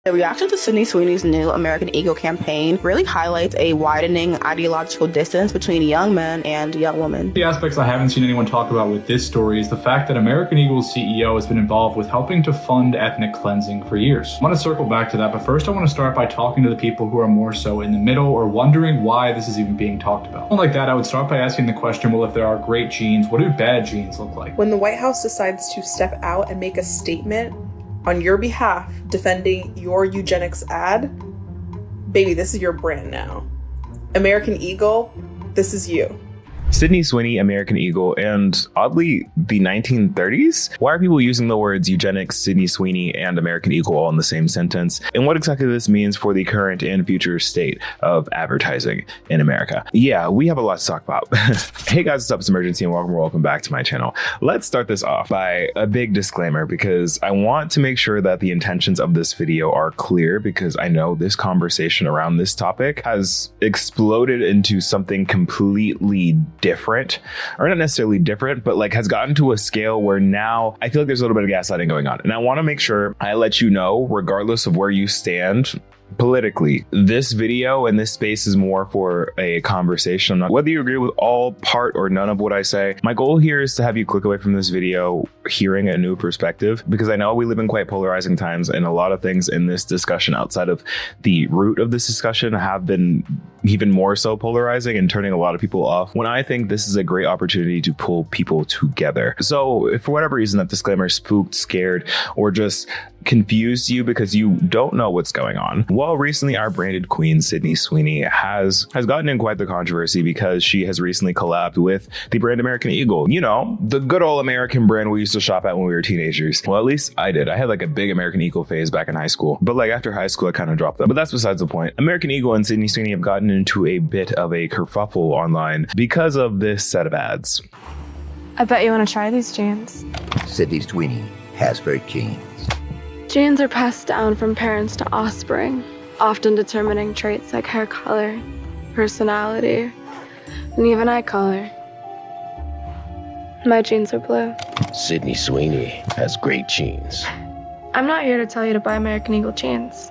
The reaction to Sydney Sweeney's new American Eagle campaign really highlights a widening ideological distance between young men and young women. The aspects I haven't seen anyone talk about with this story is the fact that American Eagle's CEO has been involved with helping to fund ethnic cleansing for years. I want to circle back to that, but first I want to start by talking to the people who are more so in the middle or wondering why this is even being talked about. Like that, I would start by asking the question, well, if there are great genes, what do bad genes look like? When the White House decides to step out and make a statement on your behalf defending your eugenics ad, baby, this is your brand now. American Eagle, this is you. Sydney Sweeney, American Eagle, and oddly, the 1930s? Why are people using the words eugenics, Sydney Sweeney, and American Eagle all in the same sentence? And what exactly this means for the current and future state of advertising in America? Yeah, we have a lot to talk about. Hey guys, what's up? It's Emergency and welcome back to my channel. Let's start this off by a big disclaimer because I want to make sure that the intentions of this video are clear because I know this conversation around this topic has exploded into something completely different, or not necessarily different, but like has gotten to a scale where now I feel like there's a little bit of gaslighting going on. And I want to make sure I let you know, regardless of where you stand politically, this video and this space is more for a conversation. Whether you agree with all, part, or none of what I say, my goal here is to have you click away from this video hearing a new perspective, because I know we live in quite polarizing times and a lot of things in this discussion outside of the root of this discussion have been even more so polarizing and turning a lot of people off, when I think this is a great opportunity to pull people together. So if for whatever reason that disclaimer spooked, scared, or just confused you because you don't know what's going on, well, recently our branded queen Sydney Sweeney has gotten in quite the controversy because she has recently collabed with the brand American Eagle. You know, the good old American brand we used to shop at when we were teenagers. Well, at least I did. I had like a big American Eagle phase back in high school, but like after high school I kind of dropped that. But that's besides the point. American Eagle and Sydney Sweeney have gotten into a bit of a kerfuffle online because of this set of ads. I bet you want to try these jeans. Sydney Sweeney has very keen. Genes are passed down from parents to offspring, often determining traits like hair color, personality, and even eye color. My genes are blue. Sydney Sweeney has great genes. I'm not here to tell you to buy American Eagle jeans.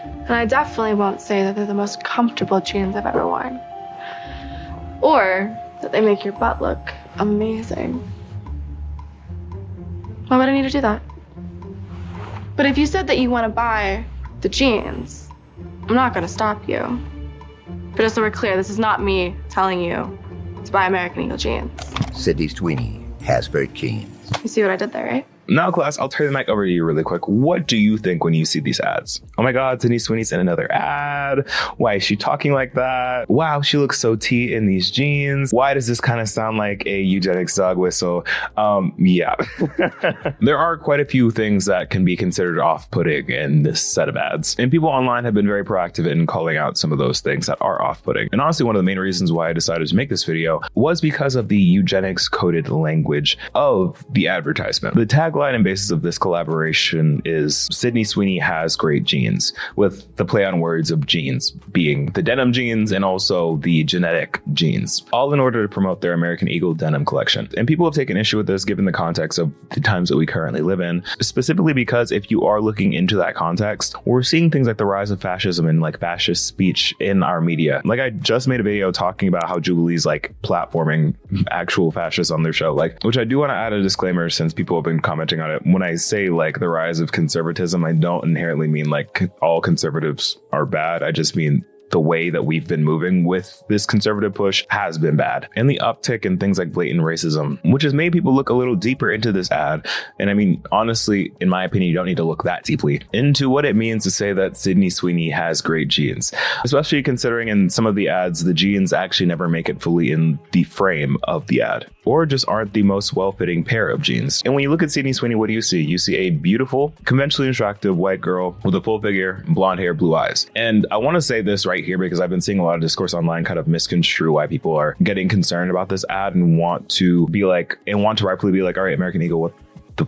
And I definitely won't say that they're the most comfortable jeans I've ever worn. Or that they make your butt look amazing. Why would I need to do that? But if you said that you want to buy the jeans, I'm not going to stop you. But just so we're clear, this is not me telling you to buy American Eagle jeans. Sydney Sweeney has very keen. You see what I did there, right? Now, class, I'll turn the mic over to you really quick. What do you think when you see these ads? Oh my God, Sydney Sweeney's in another ad. Why is she talking like that? Wow, she looks so T in these jeans. Why does this kind of sound like a eugenics dog whistle? Yeah. There are quite a few things that can be considered off-putting in this set of ads. And people online have been very proactive in calling out some of those things that are off-putting. And honestly, one of the main reasons why I decided to make this video was because of the eugenics coded language of the advertisement. The tagline and basis of this collaboration is Sydney Sweeney has great genes, with the play on words of genes being the denim jeans and also the genetic genes, all in order to promote their American Eagle denim collection. And people have taken issue with this given the context of the times that we currently live in, specifically because if you are looking into that context, we're seeing things like the rise of fascism and like fascist speech in our media. Like I just made a video talking about how Julie's like platforming actual fascists on their show, like, which I do want to add a disclaimer since people have been commenting on it. When I say like the rise of conservatism, I don't inherently mean like all conservatives are bad. I just mean the way that we've been moving with this conservative push has been bad. And the uptick in things like blatant racism, which has made people look a little deeper into this ad. And I mean, honestly, in my opinion, you don't need to look that deeply into what it means to say that Sydney Sweeney has great genes, especially considering in some of the ads, the genes actually never make it fully in the frame of the ad, or just aren't the most well-fitting pair of jeans. And when you look at Sydney Sweeney, what do you see? You see a beautiful, conventionally attractive white girl with a full figure, blonde hair, blue eyes. And I want to say this right here because I've been seeing a lot of discourse online kind of misconstrue why people are getting concerned about this ad and want to rightfully be like, all right, American Eagle, what the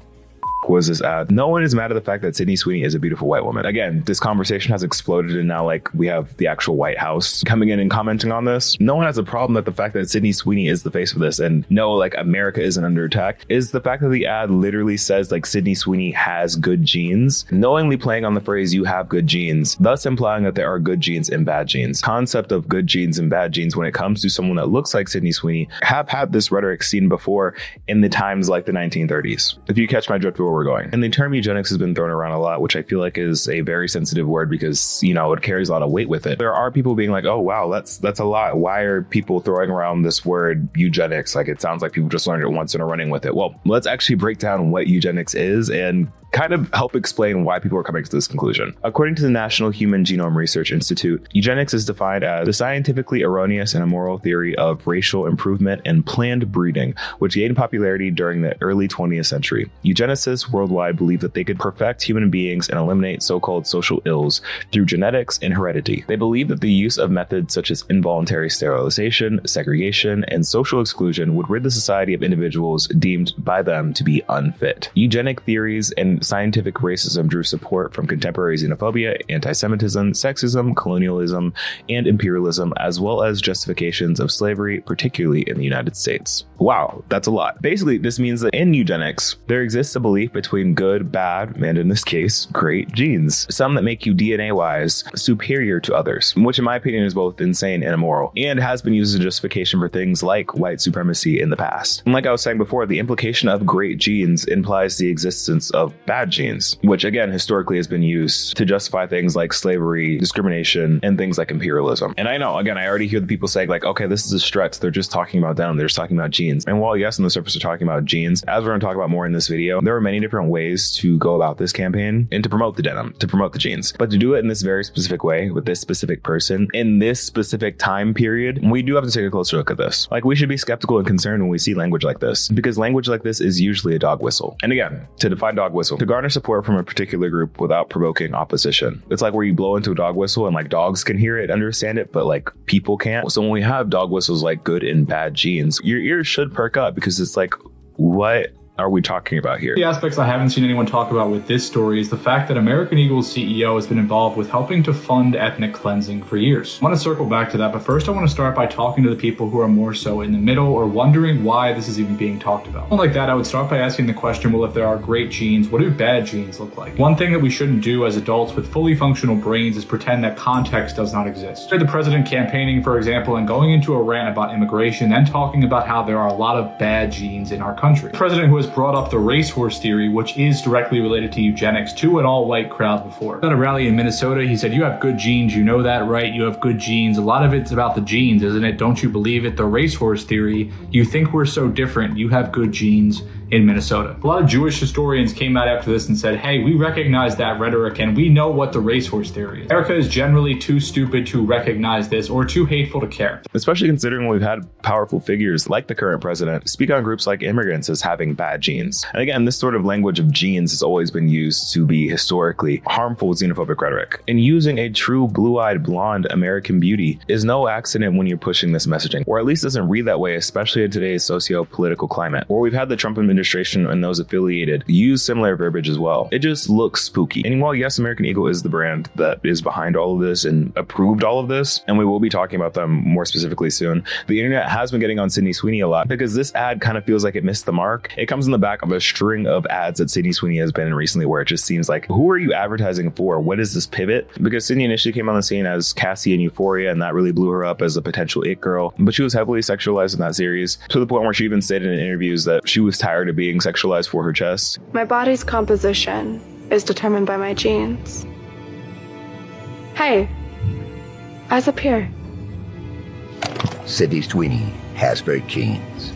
was this ad? No one is mad at the fact that Sydney Sweeney is a beautiful white woman. Again, this conversation has exploded and now like we have the actual White House coming in and commenting on this. No one has a problem that the fact that Sydney Sweeney is the face of this and no, like America isn't under attack. Is the fact that the ad literally says like Sydney Sweeney has good genes, knowingly playing on the phrase you have good genes, thus implying that there are good genes and bad genes. Concept of good genes and bad genes when it comes to someone that looks like Sydney Sweeney have had this rhetoric seen before in the times like the 1930s. If you catch my drift where we're going. And the term eugenics has been thrown around a lot, which I feel like is a very sensitive word because, you know, it carries a lot of weight with it. There are people being like, oh, wow, that's a lot. Why are people throwing around this word eugenics? Like, it sounds like people just learned it once and are running with it. Well, let's actually break down what eugenics is and kind of help explain why people are coming to this conclusion. According to the National Human Genome Research Institute, eugenics is defined as the scientifically erroneous and immoral theory of racial improvement and planned breeding, which gained popularity during the early 20th century. Eugenicists worldwide believe that they could perfect human beings and eliminate so-called social ills through genetics and heredity. They believe that the use of methods such as involuntary sterilization, segregation, and social exclusion would rid the society of individuals deemed by them to be unfit. Eugenic theories and scientific racism drew support from contemporary xenophobia, anti-Semitism, sexism, colonialism, and imperialism, as well as justifications of slavery, particularly in the United States. Wow, that's a lot. Basically, this means that in eugenics, there exists a belief between good, bad, and in this case, great genes. Some that make you DNA-wise superior to others, which in my opinion is both insane and immoral, and has been used as a justification for things like white supremacy in the past. And like I was saying before, the implication of great genes implies the existence of bad genes, which again historically has been used to justify things like slavery, discrimination, and things like imperialism. And I know, again, I already hear the people saying like, okay, this is a stretch. They're just talking about them. They're just talking about genes. And while yes, on the surface, they're talking about genes, as we're going to talk about more in this video, there are many different ways to go about this campaign and to promote the denim, to promote the genes. But to do it in this very specific way with this specific person in this specific time period, we do have to take a closer look at this. Like, we should be skeptical and concerned when we see language like this, because language like this is usually a dog whistle. And again, to define dog whistle, to garner support from a particular group without provoking opposition. It's like where you blow into a dog whistle and like dogs can hear it, understand it, but like people can't. So when we have dog whistles like good and bad genes, your ears should perk up because it's like, what are we talking about here? The aspects I haven't seen anyone talk about with this story is the fact that American Eagle's CEO has been involved with helping to fund ethnic cleansing for years. I want to circle back to that, but first I want to start by talking to the people who are more so in the middle or wondering why this is even being talked about. Like that, I would start by asking the question, well, if there are great genes, what do bad genes look like? One thing that we shouldn't do as adults with fully functional brains is pretend that context does not exist. The president campaigning, for example, and going into a rant about immigration, then talking about how there are a lot of bad genes in our country. The president who has brought up the racehorse theory, which is directly related to eugenics, to an all-white crowd before. At a rally in Minnesota, he said, you have good genes, you know that, right? You have good genes. A lot of it's about the genes, isn't it? Don't you believe it? The racehorse theory, you think we're so different, you have good genes in Minnesota. A lot of Jewish historians came out after this and said, hey, we recognize that rhetoric and we know what the racehorse theory is. America is generally too stupid to recognize this or too hateful to care. Especially considering we've had powerful figures like the current president speak on groups like immigrants as having bad genes. And again, this sort of language of genes has always been used to be historically harmful xenophobic rhetoric. And using a true blue-eyed blonde American beauty is no accident when you're pushing this messaging, or at least doesn't read that way, especially in today's socio-political climate, where we've had the Trump administration and those affiliated use similar verbiage as well. It just looks spooky. And while yes, American Eagle is the brand that is behind all of this and approved all of this, and we will be talking about them more specifically soon, the internet has been getting on Sydney Sweeney a lot because this ad kind of feels like it missed the mark. It comes in the back of a string of ads that Sydney Sweeney has been in recently where it just seems like, who are you advertising for? What is this pivot? Because Sydney initially came on the scene as Cassie in Euphoria, and that really blew her up as a potential it girl, but she was heavily sexualized in that series to the point where she even stated in interviews that she was tired of being sexualized for her chest. My body's composition is determined by my genes. Hey, eyes up here. Sydney Sweeney has great genes.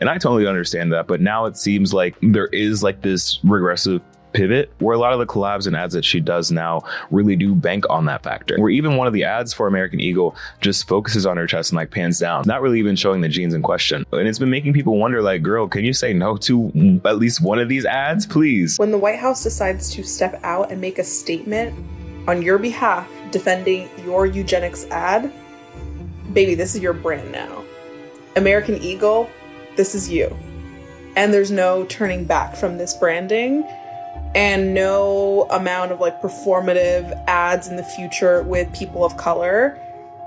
And I totally understand that, but now it seems like there is like this regressive pivot where a lot of the collabs and ads that she does now really do bank on that factor, where even one of the ads for American Eagle just focuses on her chest and like pans down, not really even showing the genes in question. And it's been making people wonder, like, girl, can you say no to at least one of these ads, please? When the White House decides to step out and make a statement on your behalf defending your eugenics ad, baby, this is your brand now. American Eagle, this is you. and there's no turning back from this branding, and no amount of like performative ads in the future with people of color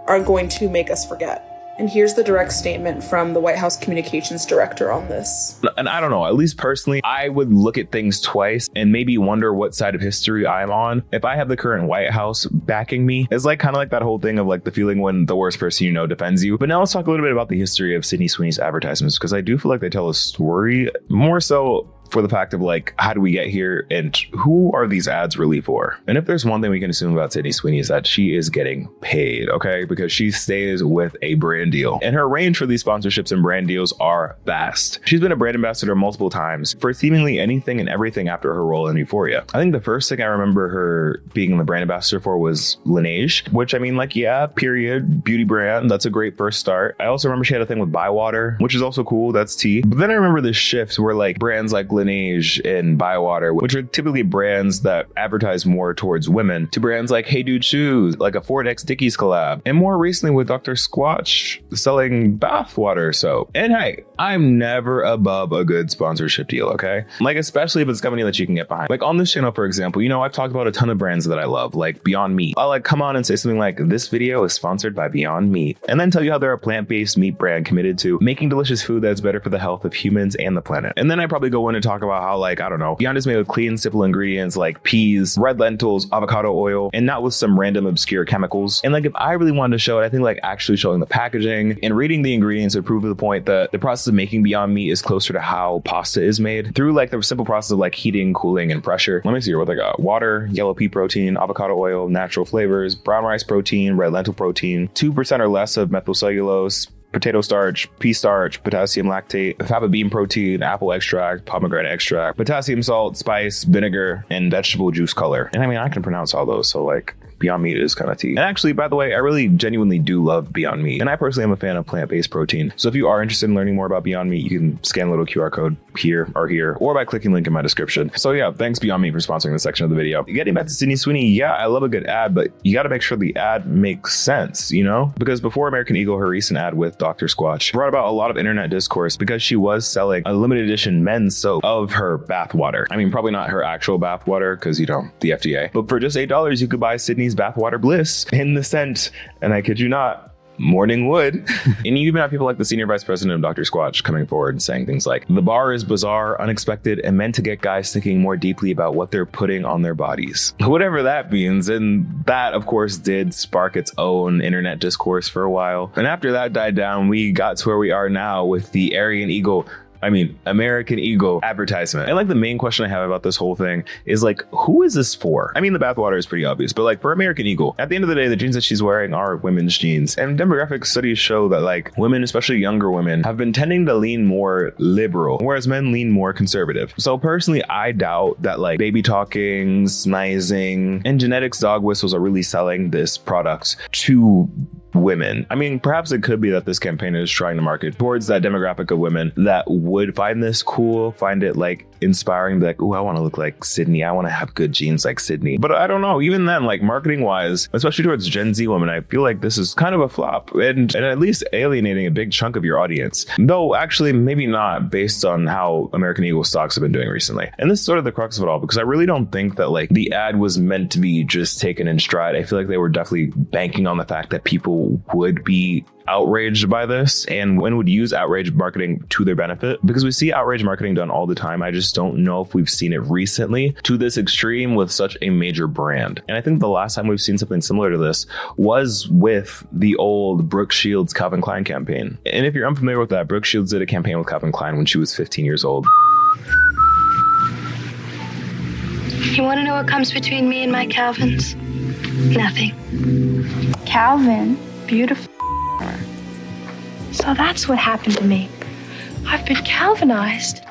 are going to make us forget. And here's the direct statement from the White House communications director on this. And I don't know, at least personally, I would look at things twice and maybe wonder what side of history I'm on. If I have the current White House backing me, it's like kind of like that whole thing of like the feeling when the worst person you know defends you. But now let's talk a little bit about the history of Sydney Sweeney's advertisements, because I do feel like they tell a story more so for the fact of like, how do we get here and who are these ads really for? And if there's one thing we can assume about Sydney Sweeney is that she is getting paid, okay? Because she stays with a brand deal. And her range for these sponsorships and brand deals are vast. She's been a brand ambassador multiple times for seemingly anything and everything after her role in Euphoria. I think the first thing I remember her being the brand ambassador for was Laneige, which I mean, like, yeah, period, beauty brand. That's a great first start. I also remember she had a thing with Bywater, which is also cool. That's tea. But then I remember this shift where like brands like Laneige and Bywater, which are typically brands that advertise more towards women, to brands like Hey Dude Shoes, like a Ford X Dickies collab, and more recently with Dr. Squatch selling bathwater soap. And hey, I'm never above a good sponsorship deal, okay? Like, especially if it's a company that you can get behind. Like on this channel, for example, you know, I've talked about a ton of brands that I love, like Beyond Meat. I'll like come on and say something like, this video is sponsored by Beyond Meat, and then tell you how they're a plant-based meat brand committed to making delicious food that's better for the health of humans and the planet. And then I probably go in and talk about how, like, I don't know, Beyond is made with clean, simple ingredients like peas, red lentils, avocado oil, and not with some random obscure chemicals. And like, if I really wanted to show it, I think like actually showing the packaging and reading the ingredients would prove to the point that the process of making Beyond Meat is closer to how pasta is made through like the simple process of like heating, cooling, and pressure. Let me see here, what they got: water, yellow pea protein, avocado oil, natural flavors, brown rice protein, red lentil protein, 2% or less of methylcellulose, potato starch, pea starch, potassium lactate, fava bean protein, apple extract, pomegranate extract, potassium salt, spice, vinegar, and vegetable juice color. And I mean, I can pronounce all those, so like, Beyond Meat is kind of tea. And actually, by the way, I really genuinely do love Beyond Meat. And I personally am a fan of plant-based protein. So if you are interested in learning more about Beyond Meat, you can scan a little QR code here, or by clicking link in my description. So yeah, thanks Beyond Meat for sponsoring this section of the video. Getting back to Sydney Sweeney, yeah, I love a good ad, but you got to make sure the ad makes sense, you know? Because before American Eagle, her recent ad with Dr. Squatch brought about a lot of internet discourse because she was selling a limited edition men's soap of her bath water. I mean, probably not her actual bath water because, you know, the FDA. But for just $8, you could buy Sydney's bath water bliss in the scent, and I kid you not, morning wood. And you even have people like the senior vice president of Dr. Squatch coming forward and saying things like, the bar is bizarre, unexpected, and meant to get guys thinking more deeply about what they're putting on their bodies. Whatever that means. And that, of course, did spark its own internet discourse for a while. And after that died down, we got to where we are now with the American Eagle advertisement. And like, the main question I have about this whole thing is like, who is this for? I mean, the bathwater is pretty obvious, but like, for American Eagle, at the end of the day, the jeans that she's wearing are women's jeans. And demographic studies show that like, women, especially younger women, have been tending to lean more liberal, whereas men lean more conservative. So personally, I doubt that like baby talking, smizing, and genetics dog whistles are really selling this product to women. I mean, perhaps it could be that this campaign is trying to market towards that demographic of women that would find this cool, find it like inspiring, be like, oh, I want to look like Sydney. I want to have good jeans like Sydney. But I don't know, even then, like marketing wise, especially towards Gen Z women, I feel like this is kind of a flop and at least alienating a big chunk of your audience. Though actually, maybe not, based on how American Eagle stocks have been doing recently. And this is sort of the crux of it all, because I really don't think that like the ad was meant to be just taken in stride. I feel like they were definitely banking on the fact that people would be outraged by this and would use outrage marketing to their benefit, because we see outrage marketing done all the time. I just don't know if we've seen it recently to this extreme with such a major brand. And I think the last time we've seen something similar to this was with the old Brooke Shields Calvin Klein campaign. And if you're unfamiliar with that, Brooke Shields did a campaign with Calvin Klein when she was 15 years old. You want to know what comes between me and my Calvins? Nothing. Calvin, beautiful. So that's what happened to me. I've been Calvinized.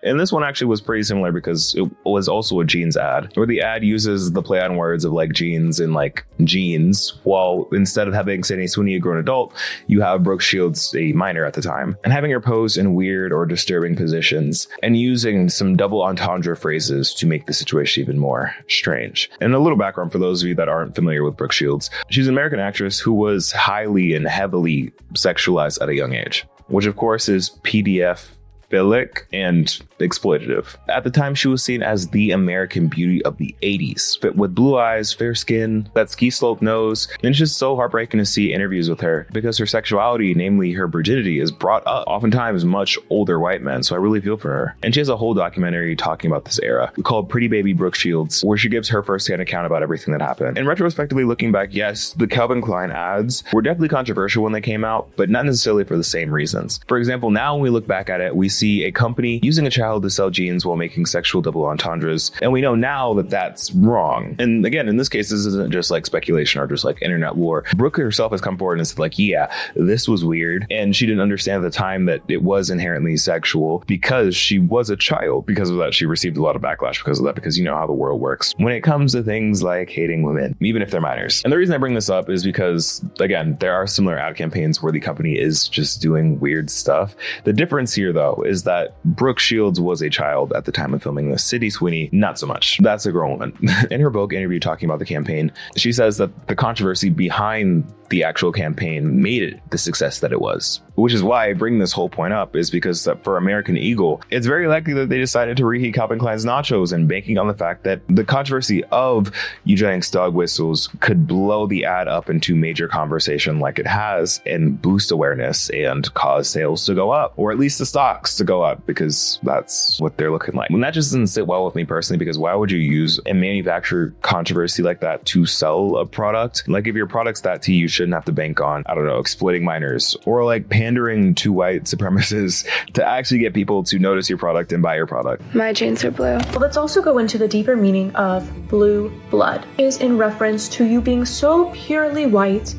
And this one actually was pretty similar because it was also a jeans ad, where the ad uses the play on words of like jeans and like jeans, while instead of having Sydney Sweeney, a grown adult, you have Brooke Shields, a minor at the time, and having her pose in weird or disturbing positions and using some double entendre phrases to make the situation even more strange. And a little background for those of you that aren't familiar with Brooke Shields: she's an American actress who was highly and heavily sexualized at a young age, which of course is PDF pedophilic and exploitative. At the time, she was seen as the American beauty of the 80s, fit with blue eyes, fair skin, that ski slope nose, and it's just so heartbreaking to see interviews with her because her sexuality, namely her virginity, is brought up oftentimes much older white men, so I really feel for her. And she has a whole documentary talking about this era called Pretty Baby Brooke Shields, where she gives her first-hand account about everything that happened. And retrospectively looking back, yes, the Calvin Klein ads were definitely controversial when they came out, but not necessarily for the same reasons. For example, now when we look back at it, we see a company using a child to sell jeans while making sexual double entendres, and we know now that that's wrong. And again, in this case, this isn't just like speculation or just like internet lore. Brooke herself has come forward and said like, yeah, this was weird, and she didn't understand at the time that it was inherently sexual because she was a child. Because of that, she received a lot of backlash because of that, because you know how the world works when it comes to things like hating women, even if they're minors. And the reason I bring this up is because, again, there are similar ad campaigns where the company is just doing weird stuff. The difference here, though, is that Brooke Shields was a child at the time of filming this. Sydney Sweeney, not so much. That's a grown woman. In her Vogue interview talking about the campaign, she says that the controversy behind the actual campaign made it the success that it was. Which is why I bring this whole point up, is because for American Eagle, it's very likely that they decided to reheat Calvin Klein's nachos and banking on the fact that the controversy of eugenics dog whistles could blow the ad up into major conversation like it has and boost awareness and cause sales to go up, or at least the stocks to go up, because that's what they're looking like. And that just doesn't sit well with me personally, because why would you use a manufacturer controversy like that to sell a product? Like if your product's that tea, you shouldn't have to bank on, I don't know, exploiting minors or like pandering to white supremacists to actually get people to notice your product and buy your product. My jeans are blue. Well, let's also go into the deeper meaning of blue blood. It is in reference to you being so purely white,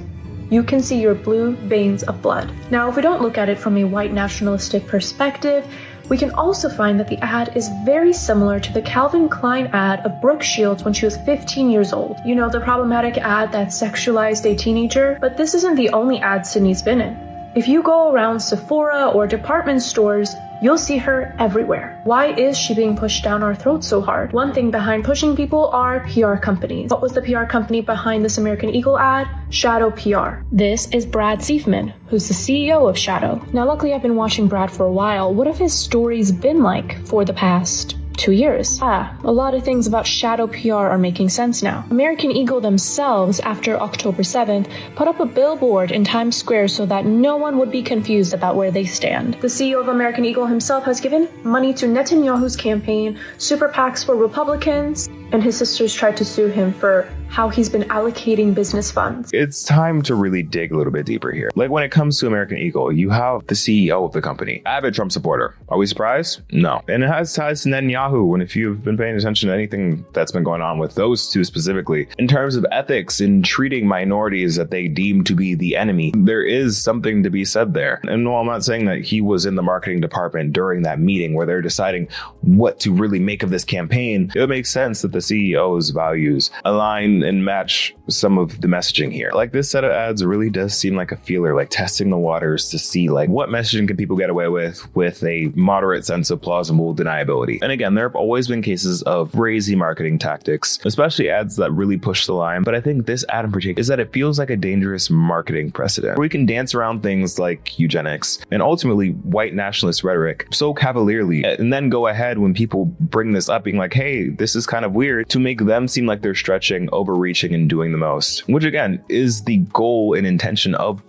you can see your blue veins of blood. Now, if we don't look at it from a white nationalistic perspective, we can also find that the ad is very similar to the Calvin Klein ad of Brooke Shields when she was 15 years old. You know, the problematic ad that sexualized a teenager? But this isn't the only ad Sydney's been in. If you go around Sephora or department stores, you'll see her everywhere. Why is she being pushed down our throats so hard? One thing behind pushing people are PR companies. What was the PR company behind this American Eagle ad? Shadow PR. This is Brad Seifman, who's the CEO of Shadow. Now, luckily I've been watching Brad for a while. What have his stories been like for the past 2 years? A lot of things about Shadow PR are making sense now. American Eagle themselves, after October 7th, put up a billboard in Times Square so that no one would be confused about where they stand. The CEO of American Eagle himself has given money to Netanyahu's campaign, super PACs for Republicans, and his sisters tried to sue him for how he's been allocating business funds. It's time to really dig a little bit deeper here. Like when it comes to American Eagle, you have the CEO of the company, avid Trump supporter. Are we surprised? No. And it has ties to Netanyahu. And if you've been paying attention to anything that's been going on with those two specifically, in terms of ethics in treating minorities that they deem to be the enemy, there is something to be said there. And while I'm not saying that he was in the marketing department during that meeting where they're deciding what to really make of this campaign, it would make sense that the CEO's values align and match some of the messaging here. Like this set of ads really does seem like a feeler, like testing the waters to see like what messaging can people get away with a moderate sense of plausible deniability. And again, there have always been cases of crazy marketing tactics, especially ads that really push the line. But I think this ad in particular is that it feels like a dangerous marketing precedent where we can dance around things like eugenics and ultimately white nationalist rhetoric so cavalierly, and then go ahead when people bring this up being like, hey, this is kind of weird, to make them seem like they're stretching, overreaching, and doing the most, which again is the goal and intention of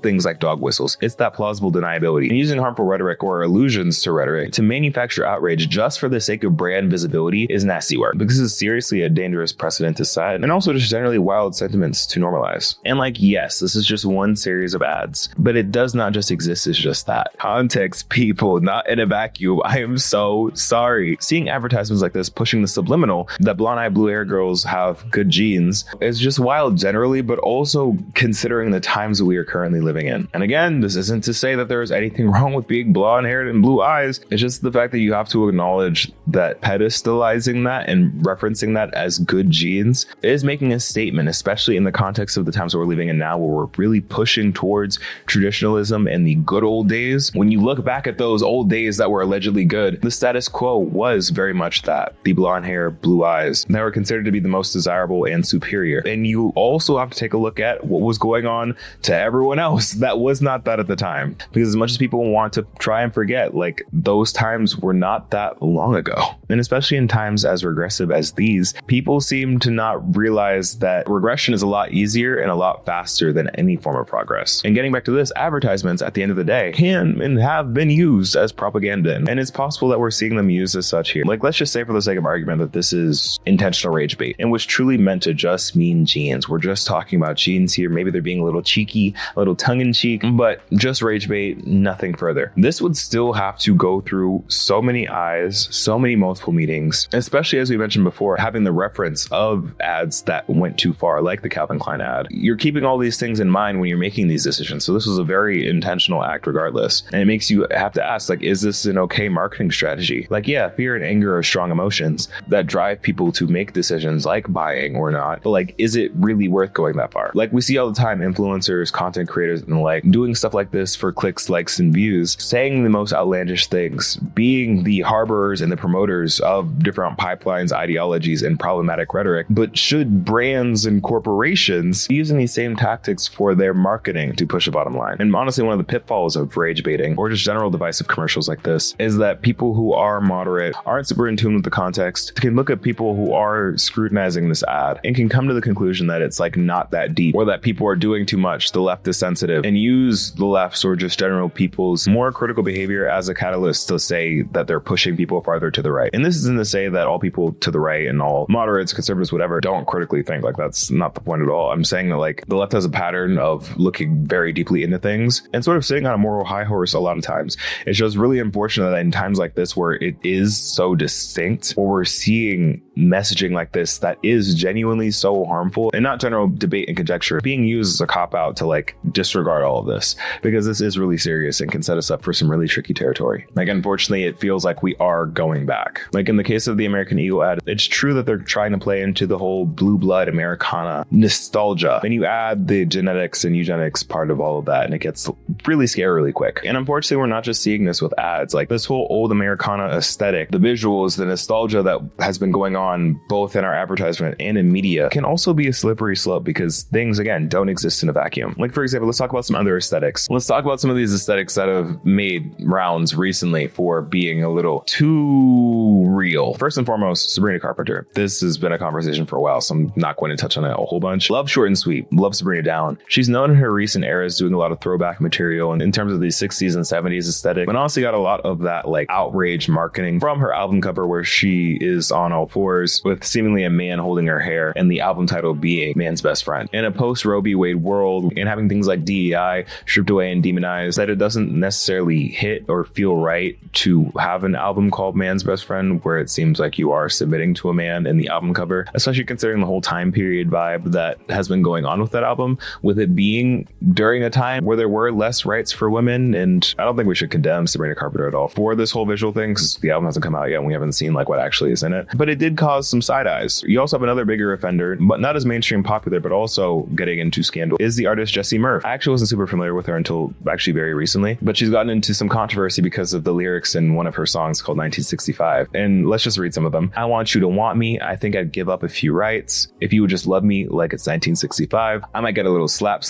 things like dog whistles. It's that plausible deniability, and using harmful rhetoric or allusions to rhetoric to manufacture outrage just for the sake of brand visibility is nasty work, because this is seriously a dangerous precedent to set, and also just generally wild sentiments to normalize. And like, yes, this is just one series of ads, but it does not just exist as just that. Context, people, not in a vacuum. I am so sorry. Seeing advertisements like this pushing the subliminal that blonde-eyed blue hair girls have good genes is just wild generally, but also considering the times that we are currently living in. And again, this isn't to say that there is anything wrong with being blonde haired and blue eyes. It's just the fact that you have to acknowledge that pedestalizing that and referencing that as good genes is making a statement, especially in the context of the times that we're living in now, where we're really pushing towards traditionalism and the good old days. When you look back at those old days that were allegedly good, the status quo was very much that. The blonde hair, blue eyes, that were considered to be the most desirable and superior. And you also have to take a look at what was going on to everyone else that was not that at the time. Because as much as people want to try and forget, like, those times were not that long ago. And especially in times as regressive as these, people seem to not realize that regression is a lot easier and a lot faster than any form of progress. And getting back to this, advertisements at the end of the day can and have been used as propaganda. And it's possible that we're seeing them used as such here. Like, let's just say for the sake of argument that this is intentional rage bait and was truly meant to just mean genes. We're just talking about genes here. Maybe they're being a little cheeky, a little tongue-in-cheek, but just rage bait, nothing further. This would still have to go through so many eyes, so many multiple meetings, especially as we mentioned before, having the reference of ads that went too far, like the Calvin Klein ad. You're keeping all these things in mind when you're making these decisions. So this was a very intentional act regardless. And it makes you have to ask, like, is this an okay marketing strategy? Like, yeah, fear and anger are strong emotions that drive people to make decisions like buying or not. But like, is it really worth going that far? Like, we see all the time influencers, content creators, and like doing stuff like this for clicks, likes, and views, saying the most outlandish things, being the harborers and the promoters of different pipelines, ideologies, and problematic rhetoric. But should brands and corporations be using these same tactics for their marketing to push a bottom line? And honestly, one of the pitfalls of rage baiting or just general divisive commercials like this is that people who are moderate, aren't super in tune with the context, can look at people who are scrutinizing this ad and can come to the conclusion that it's like not that deep, or that people are doing too much, the left is sensitive, and use the left's or just general people's more critical behavior as a catalyst to say that they're pushing people farther to the right. And this isn't to say that all people to the right and all moderates, conservatives, whatever, don't critically think. Like, that's not the point at all. I'm saying that like the left has a pattern of looking very deeply into things and sort of sitting on a moral high horse a lot of times. It's just really unfortunate that in times like this where it is so distinct, or we're seeing messaging like this that is genuinely so harmful and not general debate and conjecture being used as a cop-out to like disregard all of this, because this is really serious and can set us up for some really tricky territory. Like, unfortunately, it feels like we are going back. Like in the case of the American Eagle ad, it's true that they're trying to play into the whole blue blood Americana nostalgia. Then you add the genetics and eugenics part of all of that, and it gets really scary really quick. And unfortunately, we're not just seeing this with ads. Like, this whole old Americana aesthetic, the visuals, the nostalgia that has been going on both in our advertisement and in media can also be a slippery slope, because things, again, don't exist in a vacuum. Like, for example, let's talk about some other aesthetics. Let's talk about some of these aesthetics that have made rounds recently for being a little too real. First and foremost, Sabrina Carpenter. This has been a conversation for a while, so I'm not going to touch on it a whole bunch. Love Short and Sweet. Love Sabrina down. She's known in her recent eras doing a lot of throwback material and in terms of the 60s and 70s aesthetic, but honestly got a lot of that like outrage marketing from her album cover, where she is on all fours with seemingly a man holding her hair, and the album title being Man's Best Friend. In a post-Roe v. Wade world, and having things like DEI stripped away and demonized, that it doesn't necessarily hit or feel right to have an album called Man's Best Friend, where it seems like you are submitting to a man in the album cover, especially considering the whole time period vibe that has been going on with that album, with it being during a time where there were less rights for women. And I don't think we should condemn Sabrina Carpenter at all for this whole visual thing, because the album hasn't come out yet and we haven't seen like what actually is in it. But it did cause some side eyes. You also have another bigger offender, but not as mainstream popular, but also getting into scandal, is the artist Jessie Murph. I actually wasn't super familiar with her until actually very recently, but she's gotten into some controversy because of the lyrics in one of her songs called 1965. And let's just read some of them. I want you to want me. I think I'd give up a few rights. If you would just love me like it's 1965. I might get a little slap,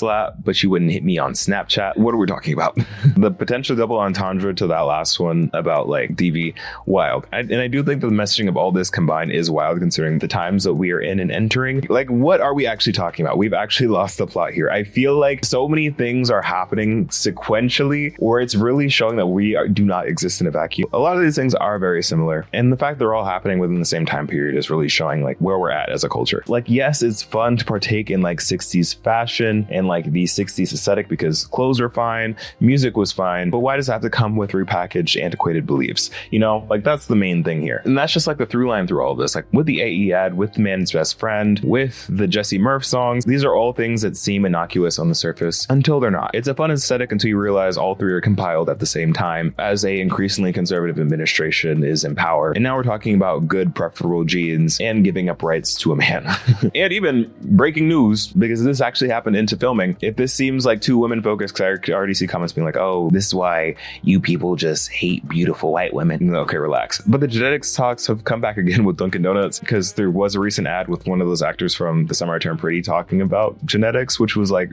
but you wouldn't hit me on Snapchat. What are we talking about? The potential double entendre to that last one about like DV, wild. And I do think the messaging of all this combined is wild, considering the times that we are in and entering. Like, what are we actually talking about? We've actually lost the plot here. I feel like so many things are happening sequentially, where it's really showing that do not exist in a vacuum. A lot of these things are very similar, and the fact they're all happening within the same time period is really showing like where we're at as a culture. Like, yes, it's fun to partake in like 60s fashion and like the 60s aesthetic because clothes are fine, music was fine, but why does it have to come with repackaged antiquated beliefs? You know, like that's the main thing here. And that's just like the through line through all of this, like with the AE ad, with the Man's Best Friend, with the Jessie Murph songs. These are all things that seem innocuous on the surface until they're not. It's a fun aesthetic until you realize all three are compiled at the same time as a increasingly conservative administration is was in power. And now we're talking about good preferable genes and giving up rights to a man. And even breaking news, because this actually happened into filming. If this seems like too women focused, because I already see comments being like, oh, this is why you people just hate beautiful white women. Okay, relax. But the genetics talks have come back again with Dunkin' Donuts, because there was a recent ad with one of those actors from The Summer I Turned Pretty talking about genetics, which was like,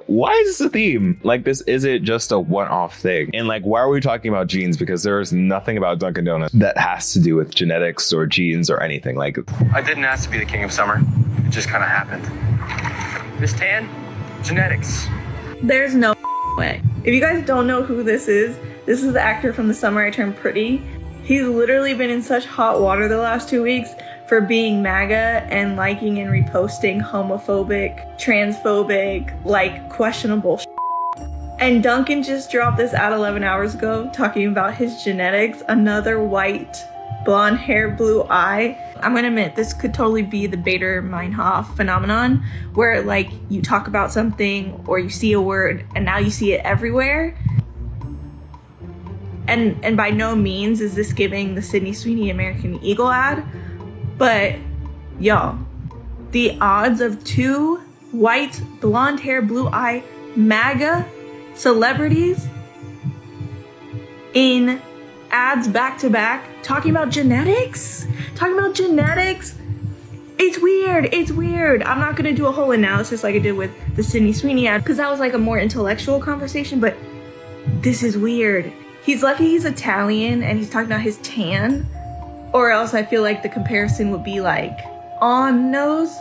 why is this a theme? Like, this isn't just a one-off thing. And like, why are we talking about genes? Because there is nothing about Dunkin' Donuts that has to do with genetics or genes or anything. Like, I didn't ask to be the king of summer. It just kind of happened. This tan, genetics. There's no way. If you guys don't know who this is the actor from The Summer I Turned Pretty. He's literally been in such hot water the last 2 weeks for being MAGA and liking and reposting homophobic, transphobic, like questionable shit. And Duncan just dropped this ad 11 hours ago talking about his genetics. Another white, blonde hair, blue eye. I'm gonna admit, this could totally be the Bader-Meinhof phenomenon, where like you talk about something or you see a word and now you see it everywhere. And by no means is this giving the Sydney Sweeney American Eagle ad, but y'all, the odds of two white, blonde hair, blue eye, MAGA celebrities in ads back to back talking about genetics. It's weird. I'm not gonna do a whole analysis like I did with the Sydney Sweeney ad, because that was like a more intellectual conversation, but this is weird. He's lucky he's Italian and he's talking about his tan, or else I feel like the comparison would be like on nose,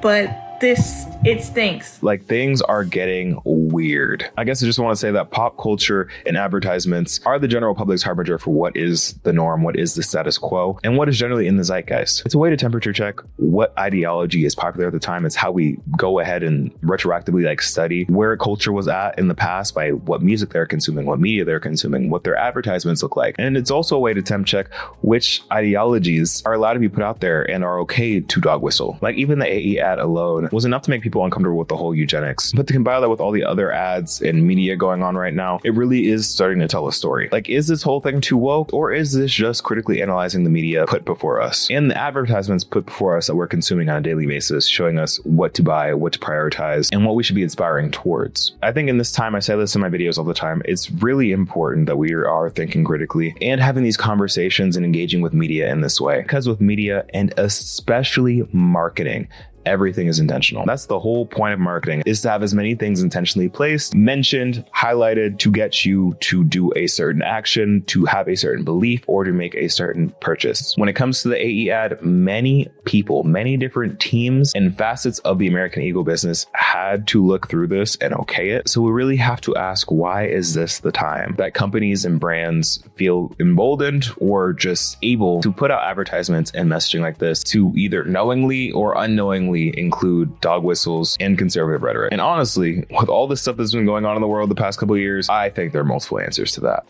but it stinks. Like, things are getting weird. I guess I just want to say that pop culture and advertisements are the general public's harbinger for what is the norm, what is the status quo, and what is generally in the zeitgeist. It's a way to temperature check what ideology is popular at the time. It's how we go ahead and retroactively like study where culture was at in the past by what music they're consuming, what media they're consuming, what their advertisements look like. And it's also a way to temp check which ideologies are allowed to be put out there and are okay to dog whistle. Like, even the AE ad alone was enough to make people uncomfortable with the whole eugenics. But to combine that with all the other ads and media going on right now, it really is starting to tell a story. Like, is this whole thing too woke, or is this just critically analyzing the media put before us and the advertisements put before us that we're consuming on a daily basis, showing us what to buy, what to prioritize, and what we should be inspiring towards? I think in this time, I say this in my videos all the time, it's really important that we are thinking critically and having these conversations and engaging with media in this way. Because with media, and especially marketing, everything is intentional. That's the whole point of marketing, is to have as many things intentionally placed, mentioned, highlighted to get you to do a certain action, to have a certain belief, or to make a certain purchase. When it comes to the AE ad, many people, many different teams and facets of the American Eagle business had to look through this and okay it. So we really have to ask, why is this the time that companies and brands feel emboldened or just able to put out advertisements and messaging like this to either knowingly or unknowingly include dog whistles and conservative rhetoric? And honestly, with all this stuff that's been going on in the world the past couple of years, I think there are multiple answers to that.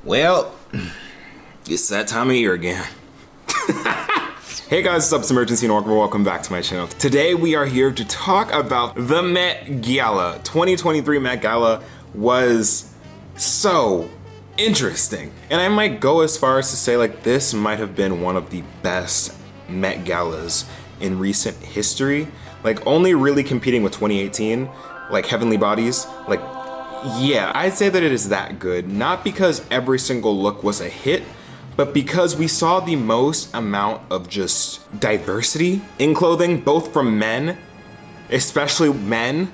Well, it's that time of year again. Hey guys, what's up? It's Emergency and welcome back to my channel. Today we are here to talk about the Met Gala. 2023 Met Gala was so interesting. And I might go as far as to say, like, this might have been one of the best Met Galas in recent history. Like, only really competing with 2018, like Heavenly Bodies. Like, yeah, I'd say that it is that good. Not because every single look was a hit, but because we saw the most amount of just diversity in clothing, both from men, especially men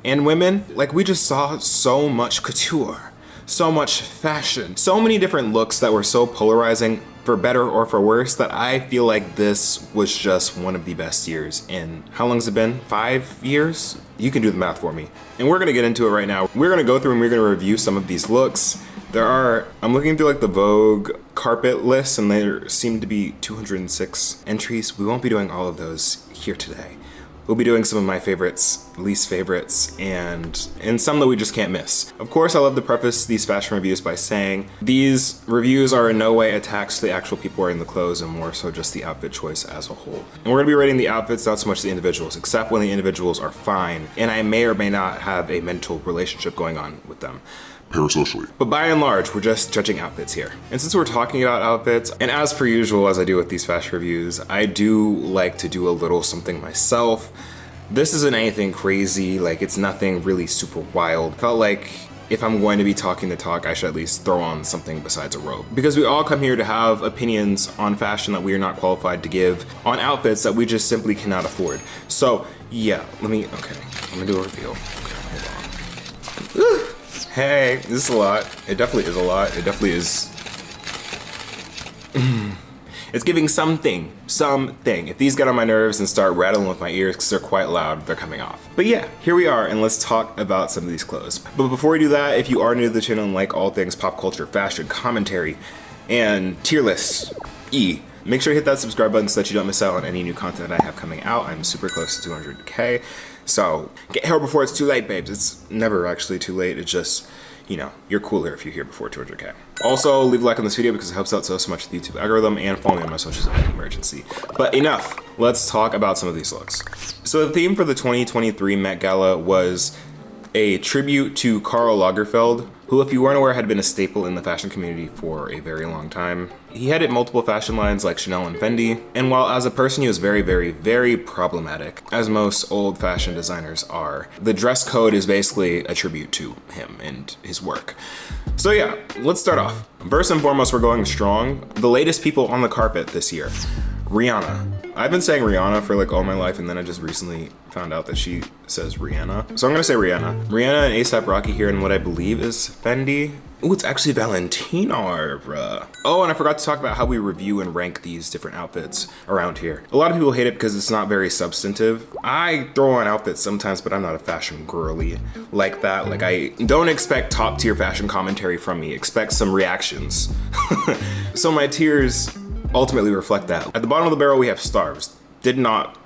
and women. Like, we just saw so much couture, so much fashion, so many different looks that were so polarizing, for better or for worse, that I feel like this was just one of the best years in, how long has it been? 5 years? You can do the math for me. And we're gonna get into it right now. We're gonna go through and we're gonna review some of these looks. I'm looking through like the Vogue carpet list, and there seem to be 206 entries. We won't be doing all of those here today. We'll be doing some of my favorites, least favorites, and some that we just can't miss. Of course, I love to preface these fashion reviews by saying these reviews are in no way attacks to the actual people wearing the clothes, and more so just the outfit choice as a whole. And we're gonna be rating the outfits, not so much the individuals, except when the individuals are fine, and I may or may not have a mental relationship going on with them. parasocially. But by and large, we're just judging outfits here. And since we're talking about outfits, and as per usual, as I do with these fashion reviews, I do like to do a little something myself. This isn't anything crazy, like it's nothing really super wild. Felt like if I'm going to be talking the talk, I should at least throw on something besides a robe. Because we all come here to have opinions on fashion that we are not qualified to give, on outfits that we just simply cannot afford. So yeah, okay, I'm gonna do a reveal. Okay, hold on. Hey, this is a lot. It definitely is a lot. It definitely is. It's giving something. If these get on my nerves and start rattling with my ears because they're quite loud, they're coming off. But yeah, here we are, and let's talk about some of these clothes. But before we do that, if you are new to the channel and like all things pop culture, fashion, commentary, and tier lists, make sure to hit that subscribe button so that you don't miss out on any new content that I have coming out. I'm super close to 200K. So get here before it's too late, babes. It's never actually too late. It's just, you know, you're cooler if you're here before 200K. Also, leave a like on this video because it helps out so much with the YouTube algorithm, and follow me on my socials at imergency. But enough, let's talk about some of these looks. So the theme for the 2023 Met Gala was a tribute to Karl Lagerfeld, who, if you weren't aware, had been a staple in the fashion community for a very long time. He headed multiple fashion lines like Chanel and Fendi, and while as a person he was very, very, very problematic, as most old fashion designers are, the dress code is basically a tribute to him and his work. So yeah, let's start off. First and foremost, we're going strong. The latest people on the carpet this year, Rihanna. I've been saying Rihanna for like all my life, and then I just recently found out that she says Rihanna. So I'm gonna say Rihanna. Rihanna and A$AP Rocky here in what I believe is Fendi. Ooh, it's actually Valentino, bruh. Oh, and I forgot to talk about how we review and rank these different outfits around here. A lot of people hate it because it's not very substantive. I throw on outfits sometimes, but I'm not a fashion girly like that. Like, I don't expect top tier fashion commentary from me. Expect some reactions. So my tiers ultimately reflect that. At the bottom of the barrel, we have starves. Did not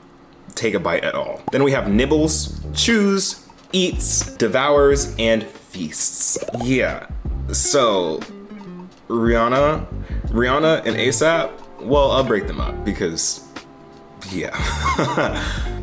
take a bite at all. Then we have nibbles, chews, eats, devours, and feasts. Yeah, so Rihanna and A$AP, well, I'll break them up because, yeah.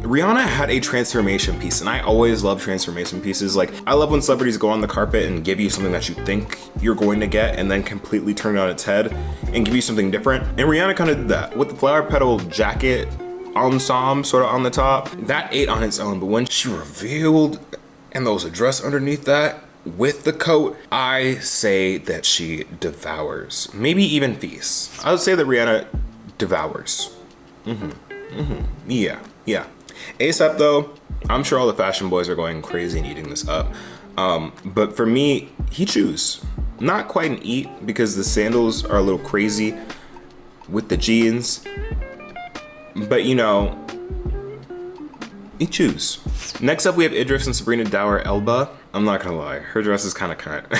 Rihanna had a transformation piece, and I always love transformation pieces. Like, I love when celebrities go on the carpet and give you something that you think you're going to get and then completely turn it on its head and give you something different. And Rihanna kind of did that with the flower petal jacket ensemble sort of on the top. That ate on its own, but when she revealed and there was a dress underneath that with the coat, I say that she devours, maybe even feasts. I would say that Rihanna devours. Yeah. A$AP though, I'm sure all the fashion boys are going crazy and eating this up. But for me, he chews. Not quite an eat because the sandals are a little crazy with the jeans. But you know, he chews. Next up, we have Idris and Sabrina Dower Elba. I'm not gonna lie, her dress is kind of cunt.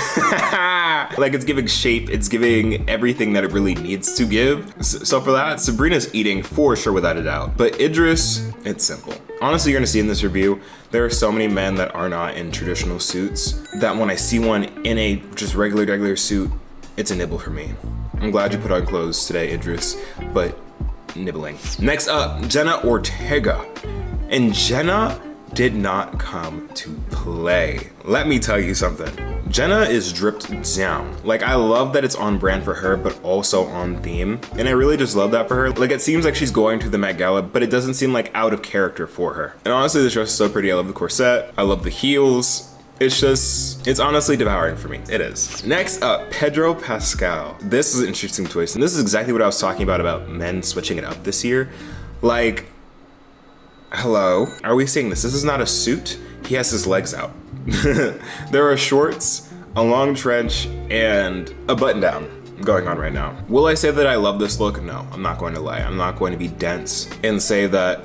Like, it's giving shape, it's giving everything that it really needs to give. So for that, Sabrina's eating for sure without a doubt. But Idris, it's simple. Honestly, you're gonna see in this review, there are so many men that are not in traditional suits that when I see one in a just regular suit, it's a nibble for me. I'm glad you put on clothes today, Idris, but nibbling. Next up, Jenna Ortega. And Jenna did not come to play. Let me tell you something. Jenna is dripped down. Like, I love that it's on brand for her, but also on theme. And I really just love that for her. Like, it seems like she's going to the Met Gala, but it doesn't seem like out of character for her. And honestly, this dress is so pretty. I love the corset. I love the heels. It's honestly devouring for me. It is. Next up, Pedro Pascal. This is an interesting choice. And this is exactly what I was talking about men switching it up this year. Like, hello, are we seeing this? This is not a suit. He has his legs out. There are shorts, a long trench, and a button down going on right now. Will I say that I love this look? No, I'm not going to lie. I'm not going to be dense and say that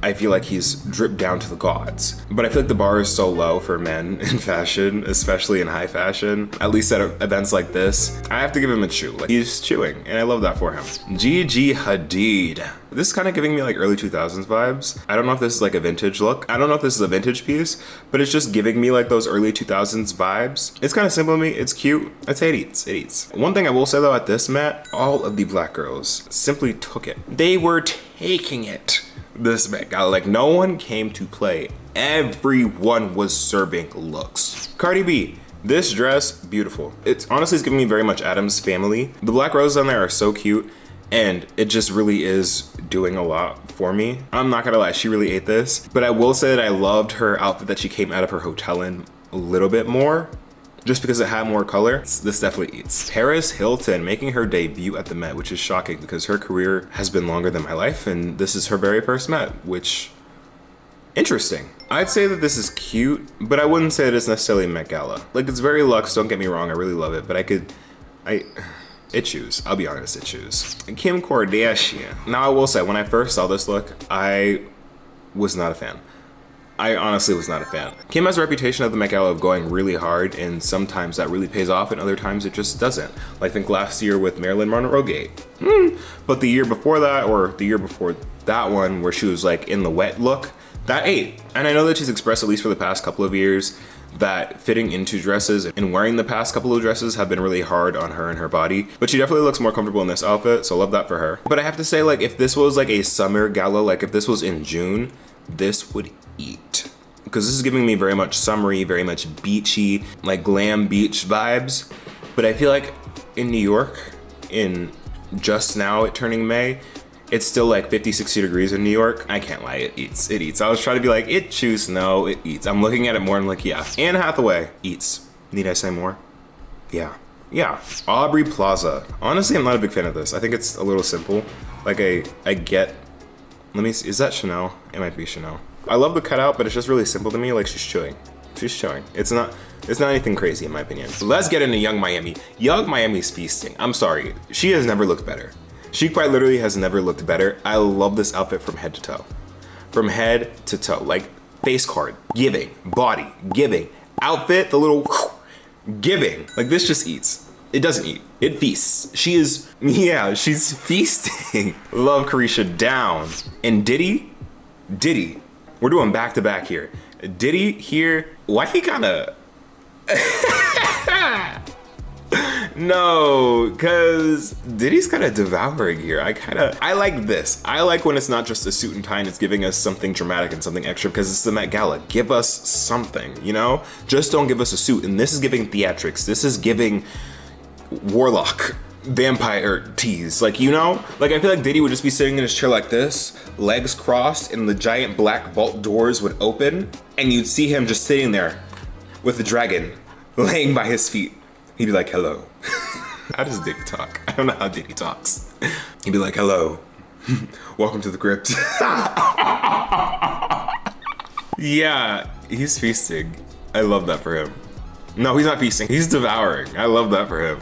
I feel like he's dripped down to the gods. But I feel like the bar is so low for men in fashion, especially in high fashion, at least at events like this. I have to give him a chew. Like, he's chewing, and I love that for him. Gigi Hadid. This is kind of giving me like early 2000s vibes. I don't know if this is like a vintage look. I don't know if this is a vintage piece, but it's just giving me like those early 2000s vibes. It's kind of simple to me. It's cute. I'd say it eats. It eats. One thing I will say though at this Met, all of the black girls simply took it. They were taking it. This Met Gala, like, no one came to play. Everyone was serving looks. Cardi B, This dress, beautiful. It's honestly giving me very much Adam's Family. The black roses on there are so cute, and it just really is doing a lot for me. I'm not gonna lie, she really ate this, but I will say that I loved her outfit that she came out of her hotel in a little bit more, just because it had more color. This definitely eats. Paris Hilton making her debut at the Met, which is shocking because her career has been longer than my life, and this is her very first Met, which, interesting. I'd say that this is cute, but I wouldn't say that it's necessarily Met Gala. Like, it's very luxe, don't get me wrong, I really love it, but it chews. I'll be honest, it chews. Kim Kardashian. Now I will say, when I first saw this look, I was not a fan. I honestly was not a fan. Kim has a reputation at the Met Gala of going really hard, and sometimes that really pays off and other times it just doesn't. Like, I think last year with Marilyn Monroe-gate. But the year before that, or the year before that one, where she was like in the wet look, that ate. And I know that she's expressed, at least for the past couple of years, that fitting into dresses and wearing the past couple of dresses have been really hard on her and her body, but she definitely looks more comfortable in this outfit, so love that for her. But I have to say, like, if this was like a summer gala, like if this was in June, this would eat. Because this is giving me very much summery, very much beachy, like glam beach vibes. But I feel like in New York, in just now it turning May, it's still like 50, 60 degrees in New York. I can't lie, it eats, it eats. I was trying to be like, it chews, no, it eats. I'm looking at it more and like, yeah. Anne Hathaway eats. Need I say more? Yeah. Yeah. Aubrey Plaza. Honestly, I'm not a big fan of this. I think it's a little simple. Like I get, let me see, is that Chanel? It might be Chanel. I love the cutout, but it's just really simple to me. Like, she's chewing. She's chewing. It's not anything crazy in my opinion. Let's get into Young Miami. Young Miami's feasting. I'm sorry. She has never looked better. She quite literally has never looked better. I love this outfit from head to toe. From head to toe. Like, face card, giving, body, giving, outfit, the little giving. Like, this just eats. It doesn't eat, it feasts. She is, yeah, she's feasting. Love Carisha down. And Diddy, we're doing back to back here. Diddy here, why he kinda, no, cause Diddy's kind of devouring here. I like this. I like when it's not just a suit and tie and it's giving us something dramatic and something extra because it's the Met Gala. Give us something, you know? Just don't give us a suit. And this is giving theatrics. This is giving warlock, vampire tease. Like, you know? Like, I feel like Diddy would just be sitting in his chair like this, legs crossed, and the giant black vault doors would open, and you'd see him just sitting there with the dragon laying by his feet. He'd be like, hello. How does Diddy talk? I don't know how Diddy talks. He'd be like, hello. Welcome to the crypt. Yeah, he's feasting. I love that for him. No, he's not feasting. He's devouring. I love that for him.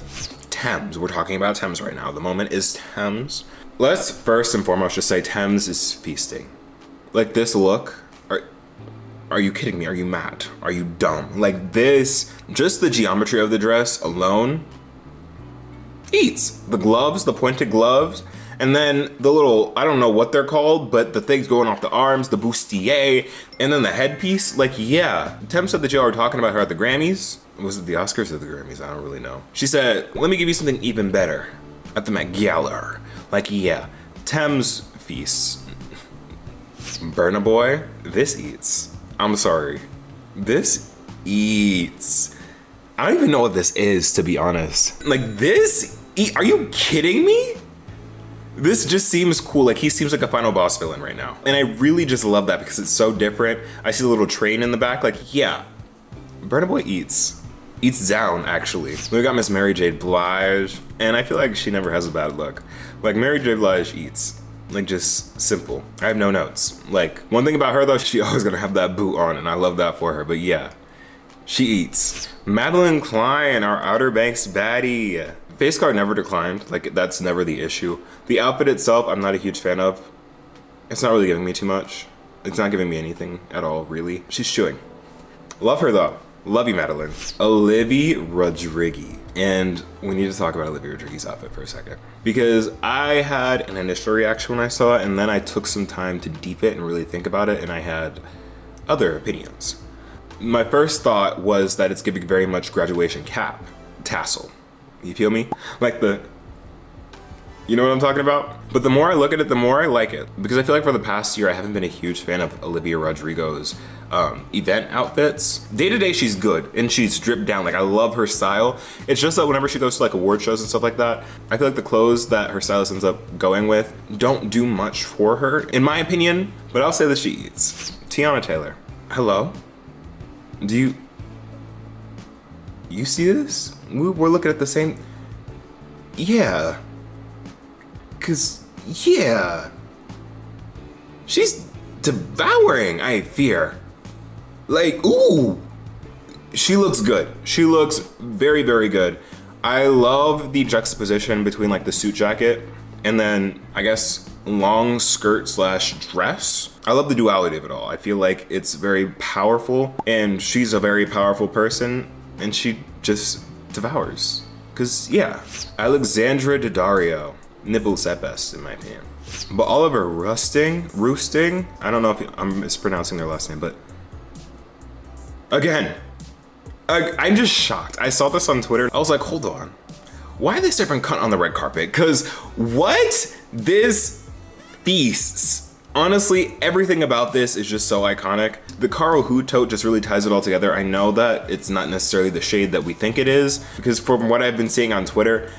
Thames. We're talking about Thames right now. The moment is Thames. Let's first and foremost just say Thames is feasting. Like, this look. Are you kidding me? Are you mad? Are you dumb? Like, this, just the geometry of the dress alone eats. The gloves, the pointed gloves, and then the little, I don't know what they're called, but the things going off the arms, the bustier, and then the headpiece. Like, yeah. Thames said that y'all were talking about her at the Grammys. Was it the Oscars or the Grammys? I don't really know. She said, let me give you something even better at the Met Gala. Like, yeah. Thames feasts. Burna Boy, this eats. I'm sorry. This eats. I don't even know what this is, to be honest. Like, this are you kidding me? This just seems cool. Like, he seems like a final boss villain right now. And I really just love that because it's so different. I see a little train in the back. Like, yeah. Burna Boy eats. Eats down, actually. We got Miss Mary J. Blige. And I feel like she never has a bad look. Like, Mary J. Blige eats. Like, just simple. I have no notes. Like, one thing about her though, she always gonna have that boot on, and I love that for her, but yeah. She eats. Madeline Klein, our Outer Banks baddie. Face card never declined. Like, that's never the issue. The outfit itself, I'm not a huge fan of. It's not really giving me too much. It's not giving me anything at all, really. She's chewing. Love her though. Love you, Madeline. Olivia Rodrigo. And we need to talk about Olivia Rodrigo's outfit for a second. Because I had an initial reaction when I saw it, and then I took some time to deep it and really think about it, and I had other opinions. My first thought was that it's giving very much graduation cap tassel. You feel me? Like the You know what I'm talking about? But the more I look at it, the more I like it. Because I feel like for the past year, I haven't been a huge fan of Olivia Rodrigo's event outfits. Day to day, she's good and she's stripped down. Like, I love her style. It's just that whenever she goes to like award shows and stuff like that, I feel like the clothes that her stylist ends up going with don't do much for her, in my opinion. But I'll say that she eats. Tiana Taylor. Hello? Do you see this? We're looking at the same. Yeah. Cause, yeah. She's devouring, I fear. Like, ooh. She looks good. She looks very, very good. I love the juxtaposition between like the suit jacket and then I guess long skirt slash dress. I love the duality of it all. I feel like it's very powerful and she's a very powerful person and she just devours. Cause yeah, Alexandra Daddario. Nibbles at best, in my opinion. But Oliver Roosting, I don't know if I'm mispronouncing their last name, but again, I'm just shocked. I saw this on Twitter. I was like, hold on. Why are they serving cunt on the red carpet? Because what? This feasts. Honestly, everything about this is just so iconic. The Carl Hu tote just really ties it all together. I know that it's not necessarily the shade that we think it is, because from what I've been seeing on Twitter,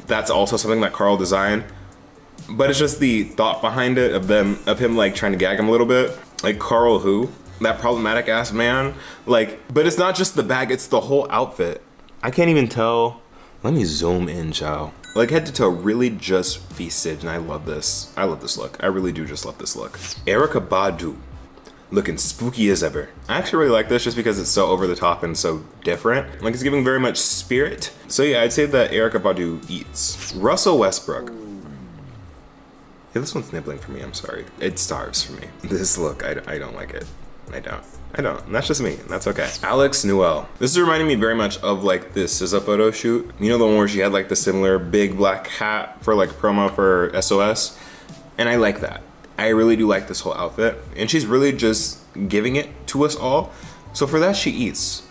that's also something that Carl designed, but it's just the thought behind it of him like trying to gag him a little bit. Like Carl Hu, that problematic ass man. Like, but it's not just the bag, it's the whole outfit. I can't even tell. Let me zoom in, Joe. Like head to toe, really just feasted, and I love this. I love this look. I really do just love this look. Erykah Badu, looking spooky as ever. I actually really like this just because it's so over the top and so different. Like it's giving very much spirit. So yeah, I'd say that Erykah Badu eats. Russell Westbrook. Yeah, this one's nibbling for me, I'm sorry. It starves for me. This look, I don't like it. I don't. And that's just me, and that's okay. Alex Newell. This is reminding me very much of like this SZA photo shoot. You know the one where she had like the similar big black hat for like promo for SOS? And I like that. I really do like this whole outfit, and she's really just giving it to us all. So for that, she eats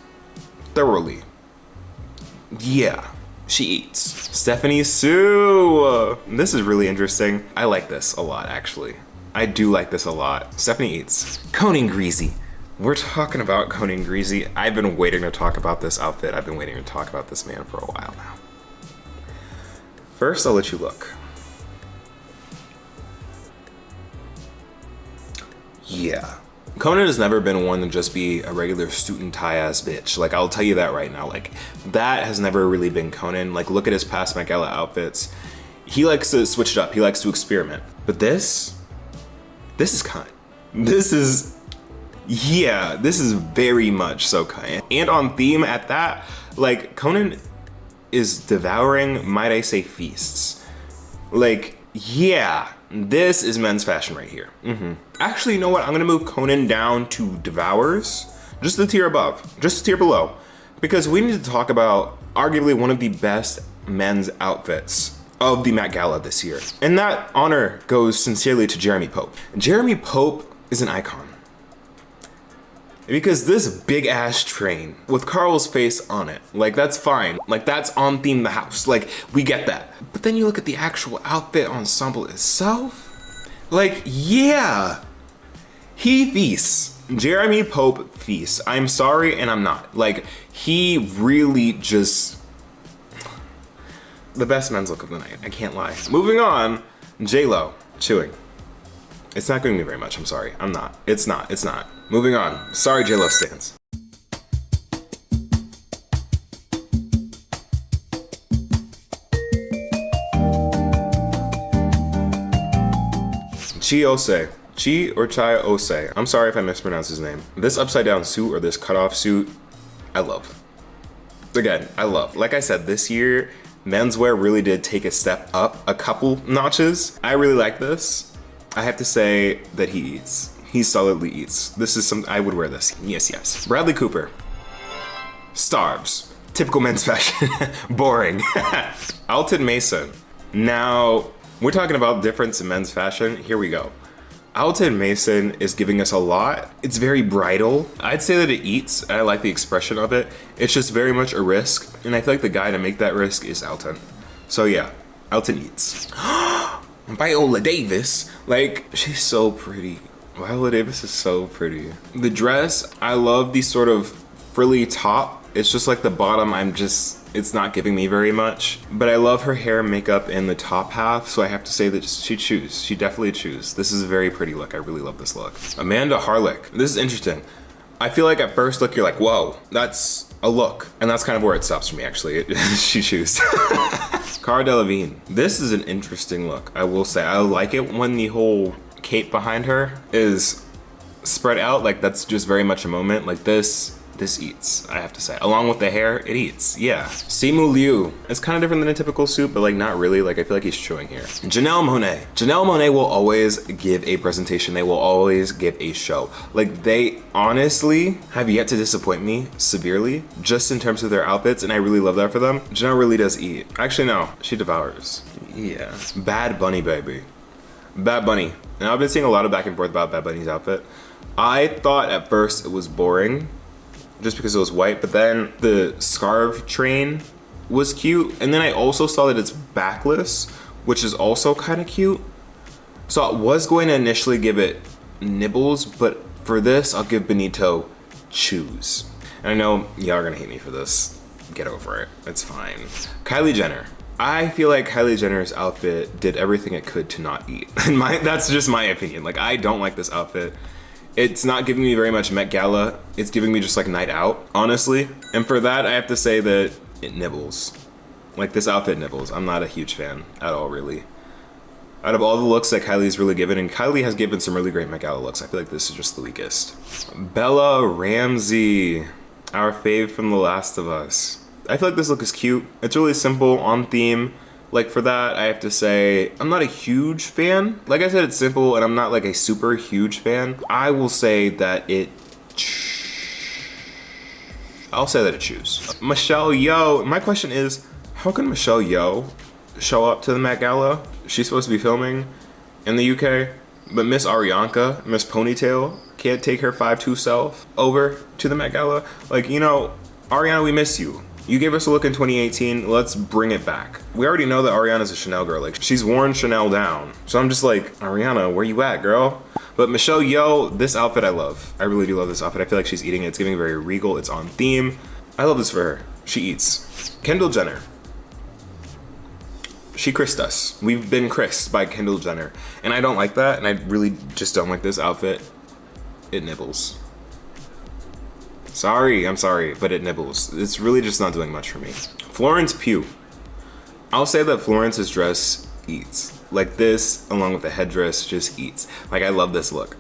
thoroughly. Yeah, she eats. Stephanie Sue. This is really interesting. I like this a lot, actually. I do like this a lot. Stephanie eats. Conan Greasy. We're talking about Conan Greasy. I've been waiting to talk about this outfit. I've been waiting to talk about this man for a while now. First, I'll let you look. Yeah. Conan has never been one to just be a regular suit and tie ass bitch. Like, I'll tell you that right now. Like, that has never really been Conan. Like, look at his past Met Gala outfits. He likes to switch it up. He likes to experiment. But this is cunt. This is, yeah, this is very much so cunt. And on theme at that, like, Conan is devouring, might I say, feasts. Like, yeah, this is men's fashion right here. Actually, you know what? I'm gonna move Conan down to devours, just the tier above, just the tier below, because we need to talk about arguably one of the best men's outfits of the Met Gala this year. And that honor goes sincerely to Jeremy Pope. Jeremy Pope is an icon. Because this big ass train with Carl's face on it, like that's fine. Like that's on theme the house, like we get that. But then you look at the actual outfit ensemble itself, like yeah, he feasts. Jeremy Pope feasts. I'm sorry and I'm not. Like he really just, the best men's look of the night, I can't lie. Moving on, J-Lo, chewing. It's not giving me very much, I'm sorry. I'm not. It's not. Moving on. Sorry, J-Lo stands. Chi or Chai Ose. I'm sorry if I mispronounced his name. This upside down suit or this cutoff suit, I love. Again, I love. Like I said, this year, menswear really did take a step up a couple notches. I really like this. I have to say that he eats. He solidly eats. This is something I would wear this. Yes. Bradley Cooper. Starves. Typical men's fashion. Boring. Alton Mason. Now, we're talking about difference in men's fashion. Here we go. Alton Mason is giving us a lot. It's very bridal. I'd say that it eats. I like the expression of it. It's just very much a risk. And I feel like the guy to make that risk is Alton. So yeah, Elton eats. Viola Davis. Like, she's so pretty. Viola Davis is so pretty. The dress, I love the sort of frilly top. It's just like the bottom, it's not giving me very much. But I love her hair and makeup in the top half, so I have to say that she definitely chews. This is a very pretty look. I really love this look. Amanda Harlick. This is interesting. I feel like at first look, you're like, whoa, that's a look. And that's kind of where it stops for me, actually. She chews. Cara Delevingne. This is an interesting look, I will say. I like it when the whole cape behind her is spread out. Like, that's just very much a moment. Like, this eats, I have to say. Along with the hair, it eats, yeah. Simu Liu. It's kind of different than a typical suit, but like not really. Like, I feel like he's chewing here. Janelle Monáe. Janelle Monáe will always give a presentation. They will always give a show. Like, they honestly have yet to disappoint me severely, just in terms of their outfits, and I really love that for them. Janelle really does eat. Actually, no, she devours. Yeah. Bad Bunny, baby. Bad Bunny. And I've been seeing a lot of back and forth about Bad Bunny's outfit. I thought at first it was boring, just because it was white, but then the scarf train was cute. And then I also saw that it's backless, which is also kind of cute. So I was going to initially give it nibbles, but for this, I'll give Benito chews. And I know y'all are gonna hate me for this. Get over it, it's fine. Kylie Jenner. I feel like Kylie Jenner's outfit did everything it could to not eat. And that's just my opinion. Like, I don't like this outfit. It's not giving me very much Met Gala. It's giving me just like night out, honestly. And for that, I have to say that it nibbles. Like, this outfit nibbles. I'm not a huge fan at all, really. Out of all the looks that Kylie's really given, and Kylie has given some really great Met Gala looks, I feel like this is just the weakest. Bella Ramsey, our fave from The Last of Us. I feel like this look is cute. It's really simple, on theme. Like, for that, I have to say, I'm not a huge fan. Like I said, it's simple, and I'm not like a super huge fan. I will say that I'll say that it chews. Michelle Yeoh. My question is, how can Michelle Yeoh show up to the Met Gala? She's supposed to be filming in the UK, but Miss Arianka, Miss Ponytail, can't take her 5'2" self over to the Met Gala. Like, you know, Ariana, we miss you. You gave us a look in 2018, let's bring it back. We already know that Ariana's a Chanel girl. Like, she's worn Chanel down. So I'm just like, Ariana, where you at, girl? But Michelle Yeoh, this outfit I love. I really do love this outfit. I feel like she's eating it. It's giving very regal. It's on theme. I love this for her. She eats. Kendall Jenner. She kissed us. We've been kissed by Kendall Jenner. And I don't like that, and I really just don't like this outfit. It nibbles. Sorry, I'm sorry, but it nibbles. It's really just not doing much for me. Florence Pugh. I'll say that Florence's dress eats. Like, this, along with the headdress, just eats. Like, I love this look.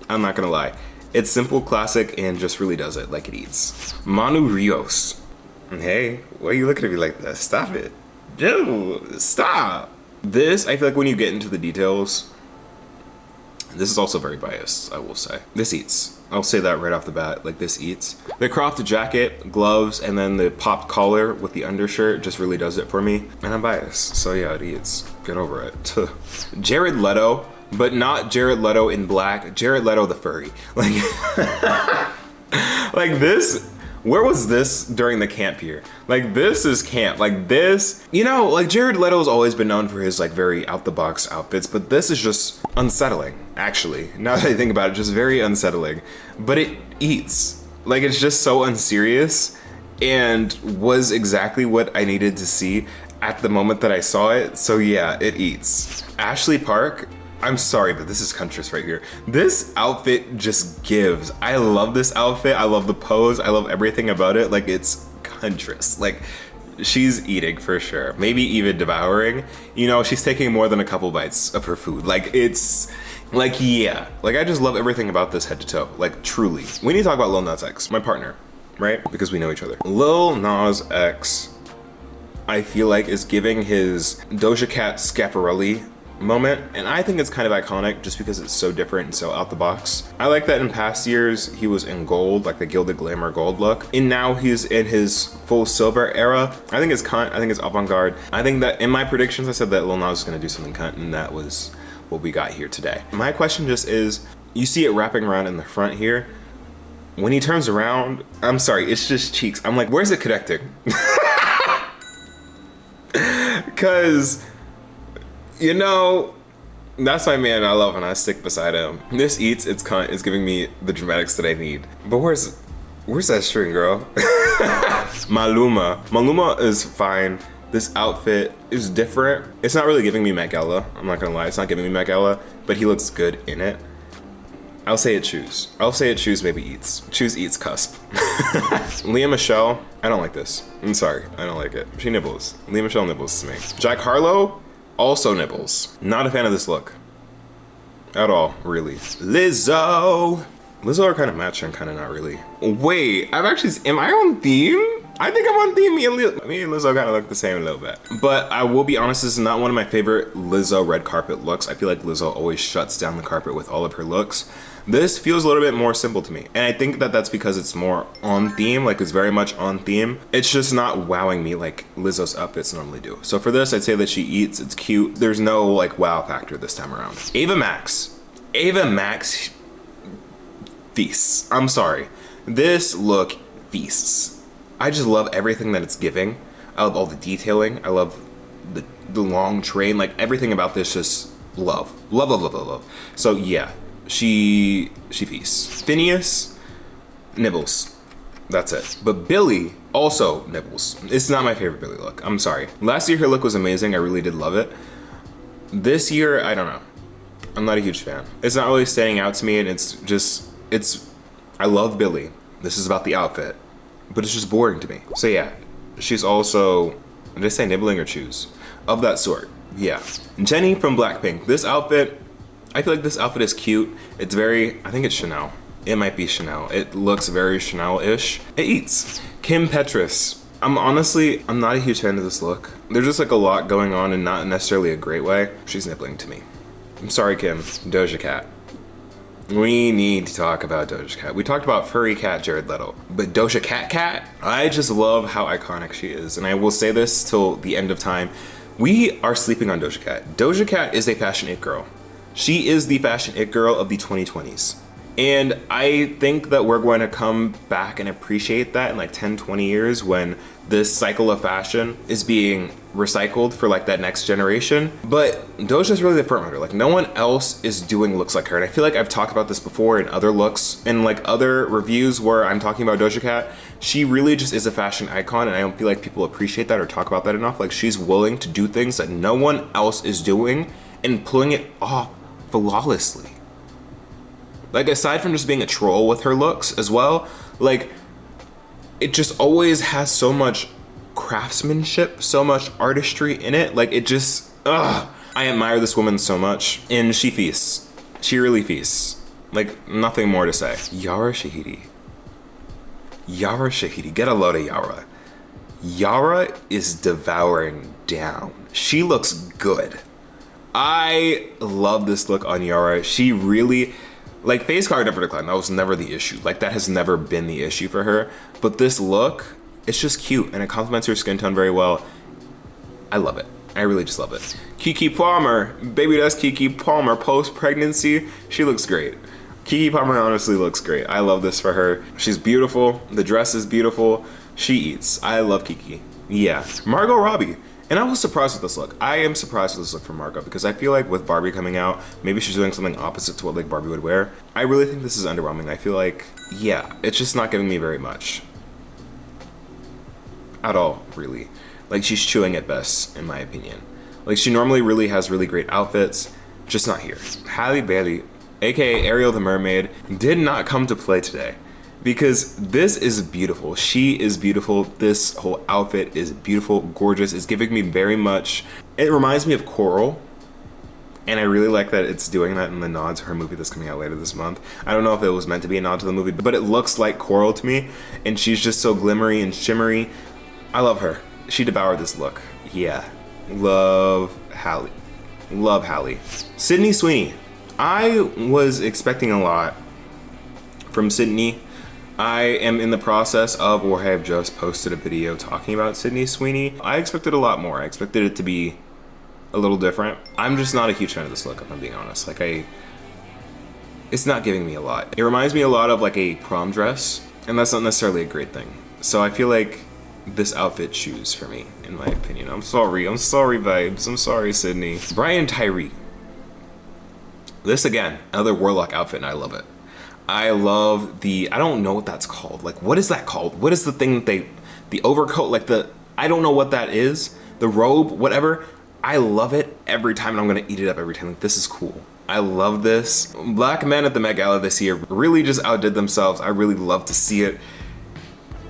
I'm not gonna lie. It's simple, classic, and just really does it. Like, it eats. Manu Rios. Hey, why are you looking at me like that? Stop it. Dude, stop. This, I feel like when you get into the details, this is also very biased, I will say. This eats. I'll say that right off the bat, like, this eats. The cropped jacket, gloves, and then the popped collar with the undershirt just really does it for me. And I'm biased, so yeah, it eats. Get over it. Jared Leto, but not Jared Leto in black, Jared Leto the furry. Like, like this, where was this during the camp here? Like, this is camp. Like, this, you know, like, Jared Leto's always been known for his like very out the box outfits, but this is just unsettling, actually. Now that I think about it, just very unsettling. But it eats. Like, it's just so unserious and was exactly what I needed to see at the moment that I saw it. So yeah, it eats. Ashley Park. I'm sorry, but this is Huntress right here. This outfit just gives. I love this outfit. I love the pose. I love everything about it. Like, it's Huntress. Like, she's eating for sure. Maybe even devouring. You know, she's taking more than a couple bites of her food. Like, it's, like, yeah. Like, I just love everything about this head to toe. Like, truly. We need to talk about Lil Nas X, my partner, right? Because we know each other. Lil Nas X, I feel like, is giving his Doja Cat Schiaparelli moment, and I think it's kind of iconic just because it's so different and so out the box. I like that in past years he was in gold, like the Gilded Glamour gold look, and now he's in his full silver era. I think it's cunt. I think it's avant-garde. I think that in my predictions I said that Lil Nas was gonna do something cunt, and that was what we got here today. My question just is, you see it wrapping around in the front here. When he turns around, I'm sorry, it's just cheeks. I'm like, where's it connecting? Because You know, that's my man I love when I stick beside him. This eats its cunt is giving me the dramatics that I need. But where's that string, girl? Maluma is fine. This outfit is different. It's not really giving me Met Gala. I'm not gonna lie, it's not giving me Met Gala, but he looks good in it. I'll say it choose. Maybe eats. Choose eats cusp. Leah Michelle, I don't like this. I'm sorry, I don't like it. She nibbles. Leah Michelle nibbles to me. Jack Harlow also nibbles. Not a fan of this look. At all, really. Lizzo are kind of matching, kind of not really. Wait, am I on theme? I think I'm on theme. Me and Lizzo kind of look the same a little bit. But I will be honest, this is not one of my favorite Lizzo red carpet looks. I feel like Lizzo always shuts down the carpet with all of her looks. This feels a little bit more simple to me. And I think that that's because it's more on theme, like it's very much on theme. It's just not wowing me like Lizzo's outfits normally do. So for this, I'd say that she eats, it's cute. There's no like wow factor this time around. Ava Max feasts. I'm sorry. This look feasts. I just love everything that it's giving. I love all the detailing. I love the long train. Like everything about this, just love. So yeah, she feasts. Phineas nibbles. That's it. But Billy also nibbles. It's not my favorite Billy look. I'm sorry. Last year her look was amazing. I really did love it. This year, I don't know. I'm not a huge fan. It's not really standing out to me, and I love Billy. This is about the outfit, but it's just boring to me. So yeah, she's also, did I say nibbling or choose? Of that sort, yeah. Jennie from Blackpink, this outfit, I feel like this outfit is cute. It's very, I think it's Chanel. It might be Chanel. It looks very Chanel-ish. It eats. Kim Petras. I'm not a huge fan of this look. There's just like a lot going on and not necessarily a great way. She's nibbling to me. I'm sorry, Kim. Doja Cat. We need to talk about Doja Cat. We talked about furry cat Jared Leto, but Doja Cat, I just love how iconic she is. And I will say this till the end of time. We are sleeping on Doja Cat. Doja Cat is a fashion it girl. She is the fashion it girl of the 2020s. And I think that we're going to come back and appreciate that in like 10, 20 years when this cycle of fashion is being recycled for like that next generation. But Doja's really the front runner. Like no one else is doing looks like her. And I feel like I've talked about this before in other looks and like other reviews where I'm talking about Doja Cat. She really just is a fashion icon, and I don't feel like people appreciate that or talk about that enough. Like she's willing to do things that no one else is doing and pulling it off flawlessly. Like aside from just being a troll with her looks as well, like it just always has so much craftsmanship, so much artistry in it. Like it just, I admire this woman so much, and she feasts. She really feasts. Like nothing more to say. Yara Shahidi, get a load of Yara. Yara is devouring down. She looks good. I love this look on Yara. She really, like face card never declined. That was never the issue. Like that has never been the issue for her. But this look, it's just cute and it complements her skin tone very well. I love it. I really just love it. Keke Palmer, baby, that's Keke Palmer. Post-pregnancy, she looks great. Keke Palmer honestly looks great. I love this for her. She's beautiful. The dress is beautiful. She eats. I love Keke. Yeah. Margot Robbie. And I was surprised with this look. I am surprised with this look from Margot because I feel like with Barbie coming out, maybe she's doing something opposite to what like Barbie would wear. I really think this is underwhelming. I feel like, yeah, it's just not giving me very much. At all, really. Like she's chewing at best, in my opinion. Like she normally really has really great outfits, just not here. Halle Bailey, aka Ariel the Mermaid, did not come to play today. Because this is beautiful. She is beautiful. This whole outfit is beautiful, gorgeous. It's giving me very much, it reminds me of Coral. And I really like that it's doing that in the nod to her movie that's coming out later this month. I don't know if it was meant to be a nod to the movie, but it looks like Coral to me. And she's just so glimmery and shimmery. I love her. She devoured this look. Yeah. Love Halle. Love Halle. Sydney Sweeney. I was expecting a lot from Sydney. I am in the process of, or have just posted a video talking about Sydney Sweeney. I expected a lot more. I expected it to be a little different. I'm just not a huge fan of this look, if I'm being honest. Like it's not giving me a lot. It reminds me a lot of like a prom dress, and that's not necessarily a great thing. So I feel like this outfit choose for me, in my opinion. I'm sorry, vibes. I'm sorry, Sydney. Brian Tyree. This again, another warlock outfit, and I love it. I love the, I don't know what that's called. Like, what is that called? What is the thing that the overcoat, like I don't know what that is. The robe, whatever. I love it every time, and I'm gonna eat it up every time. Like, this is cool. I love this. Black men at the Met Gala this year really just outdid themselves. I really love to see it.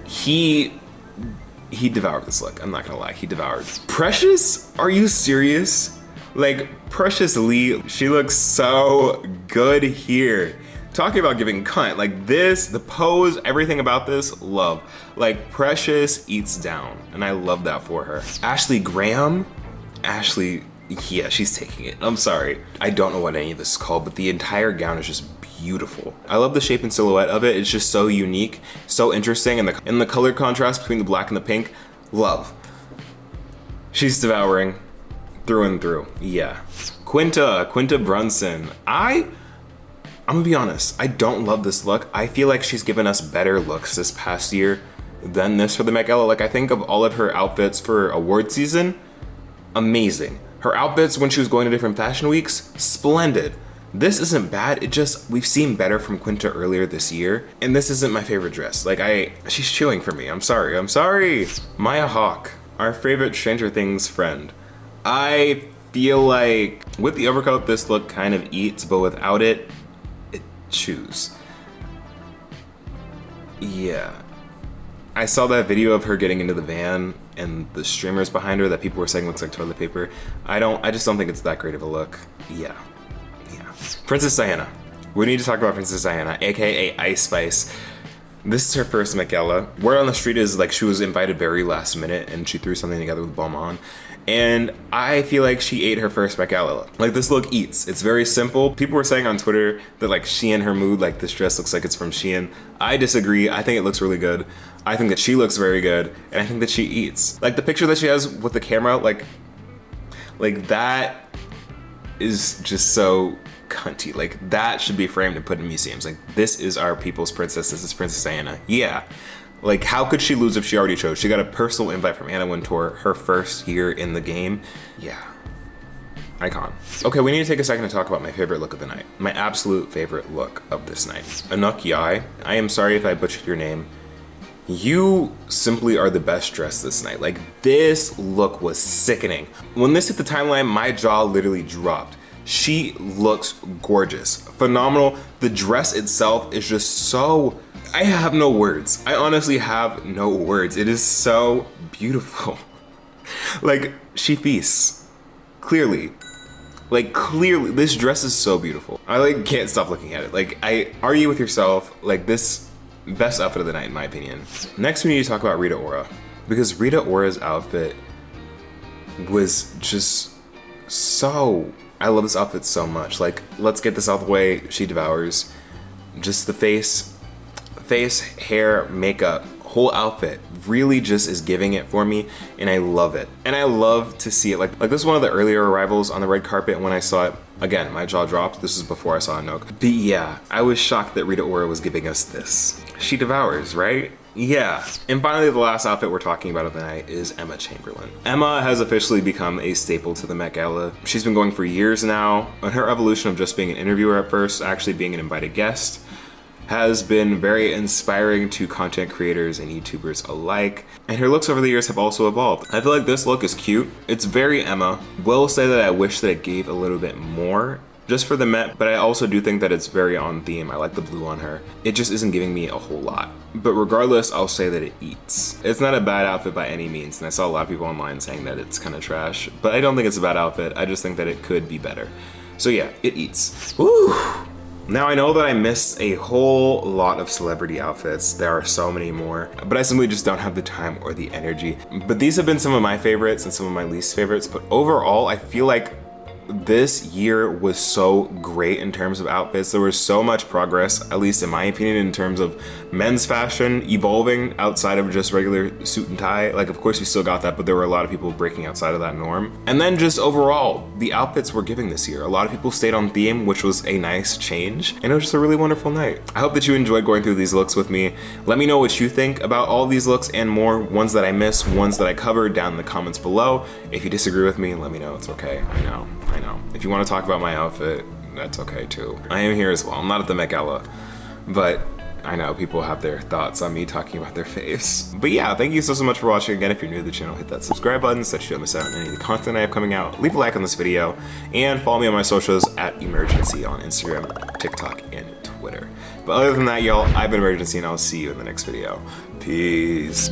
He devoured this look. I'm not gonna lie, he devoured. Precious? Are you serious? Like, Precious Lee, she looks so good here. Talking about giving cunt, like this, the pose, everything about this, love. Like, Precious eats down, and I love that for her. Ashley Graham, yeah, she's taking it. I'm sorry. I don't know what any of this is called, but the entire gown is just beautiful. I love the shape and silhouette of it. It's just so unique, so interesting, and the color contrast between the black and the pink, love. She's devouring through and through. Yeah. Quinta Brunson. I'm gonna be honest, I don't love this look. I feel like she's given us better looks this past year than this for the Met Gala. Like, I think of all of her outfits for award season, amazing. Her outfits when she was going to different fashion weeks, splendid. This isn't bad, it just, we've seen better from Quinta earlier this year, and this isn't my favorite dress. Like, she's chewing for me, I'm sorry. Maya Hawke, our favorite Stranger Things friend. I feel like with the overcoat, this look kind of eats, but without it, it chews. Yeah. I saw that video of her getting into the van and the streamers behind her that people were saying looks like toilet paper. I just don't think it's that great of a look. Yeah. Princess Diana. We need to talk about Princess Diana, aka Ice Spice. This is her first Met Gala. Word on the street is like she was invited very last minute and she threw something together with Beaumont. And I feel like she ate her first Met Gala look. Like, this look eats. It's very simple. People were saying on Twitter that like Shein her mood, like this dress looks like it's from Shein. I disagree. I think it looks really good. I think that she looks very good, and I think that she eats. Like, the picture that she has with the camera, like that is just so cunty. Like, that should be framed and put in museums. Like, this is our people's princess. This is Princess Diana. Yeah. Like, how could she lose if she already chose? She got a personal invite from Anna Wintour, her first year in the game. Yeah. Icon. Okay, we need to take a second to talk about my favorite look of the night. My absolute favorite look of this night. Anuk Yai. I am sorry if I butchered your name. You simply are the best dressed this night. Like, this look was sickening. When this hit the timeline, my jaw literally dropped. She looks gorgeous. Phenomenal. The dress itself is just so... I have no words. I honestly have no words. It is so beautiful. Like, she feasts. Clearly. Like, clearly, this dress is so beautiful. I like can't stop looking at it. Like, I argue with yourself. Like, this best outfit of the night, in my opinion. Next, we need to talk about Rita Ora, because Rita Ora's outfit was just so... I love this outfit so much. Like, let's get this out of the way. She devours. Just the face, hair, makeup, whole outfit really just is giving it for me, and I love it. And I love to see it. Like this is one of the earlier arrivals on the red carpet. When I saw it, again, my jaw dropped. This was before I saw Anuk. But yeah, I was shocked that Rita Ora was giving us this. She devours, right? Yeah. And finally, the last outfit we're talking about of the night is Emma Chamberlain. Emma has officially become a staple to the Met Gala. She's been going for years now, and her evolution of just being an interviewer at first, actually being an invited guest, has been very inspiring to content creators and YouTubers alike, and her looks over the years have also evolved. I feel like this look is cute. It's very Emma. Will say that I wish that it gave a little bit more just for the Met, but I also do think that it's very on theme. I like the blue on her. It just isn't giving me a whole lot. But regardless, I'll say that it eats. It's not a bad outfit by any means, and I saw a lot of people online saying that it's kind of trash, but I don't think it's a bad outfit. I just think that it could be better. So yeah, it eats. Woo! Now I know that I missed a whole lot of celebrity outfits. There are so many more, but I simply just don't have the time or the energy. But these have been some of my favorites and some of my least favorites, but overall I feel like this year was so great in terms of outfits. There was so much progress, at least in my opinion, in terms of men's fashion evolving outside of just regular suit and tie. Like, of course we still got that, but there were a lot of people breaking outside of that norm. And then just overall, the outfits we're giving this year. A lot of people stayed on theme, which was a nice change, and it was just a really wonderful night. I hope that you enjoyed going through these looks with me. Let me know what you think about all these looks and more, ones that I missed, ones that I covered, down in the comments below. If you disagree with me, let me know. It's okay. I know. If you want to talk about my outfit, that's okay too. I am here as well. I'm not at the Met Gala, but I know people have their thoughts on me talking about their faves. But yeah, thank you so much for watching. Again, if you're new to the channel, hit that subscribe button so that you don't miss out on any of the content I have coming out. Leave a like on this video and follow me on my socials at imergency on Instagram, TikTok, and Twitter. But other than that, y'all, I've been Emergency, and I'll see you in the next video. Peace.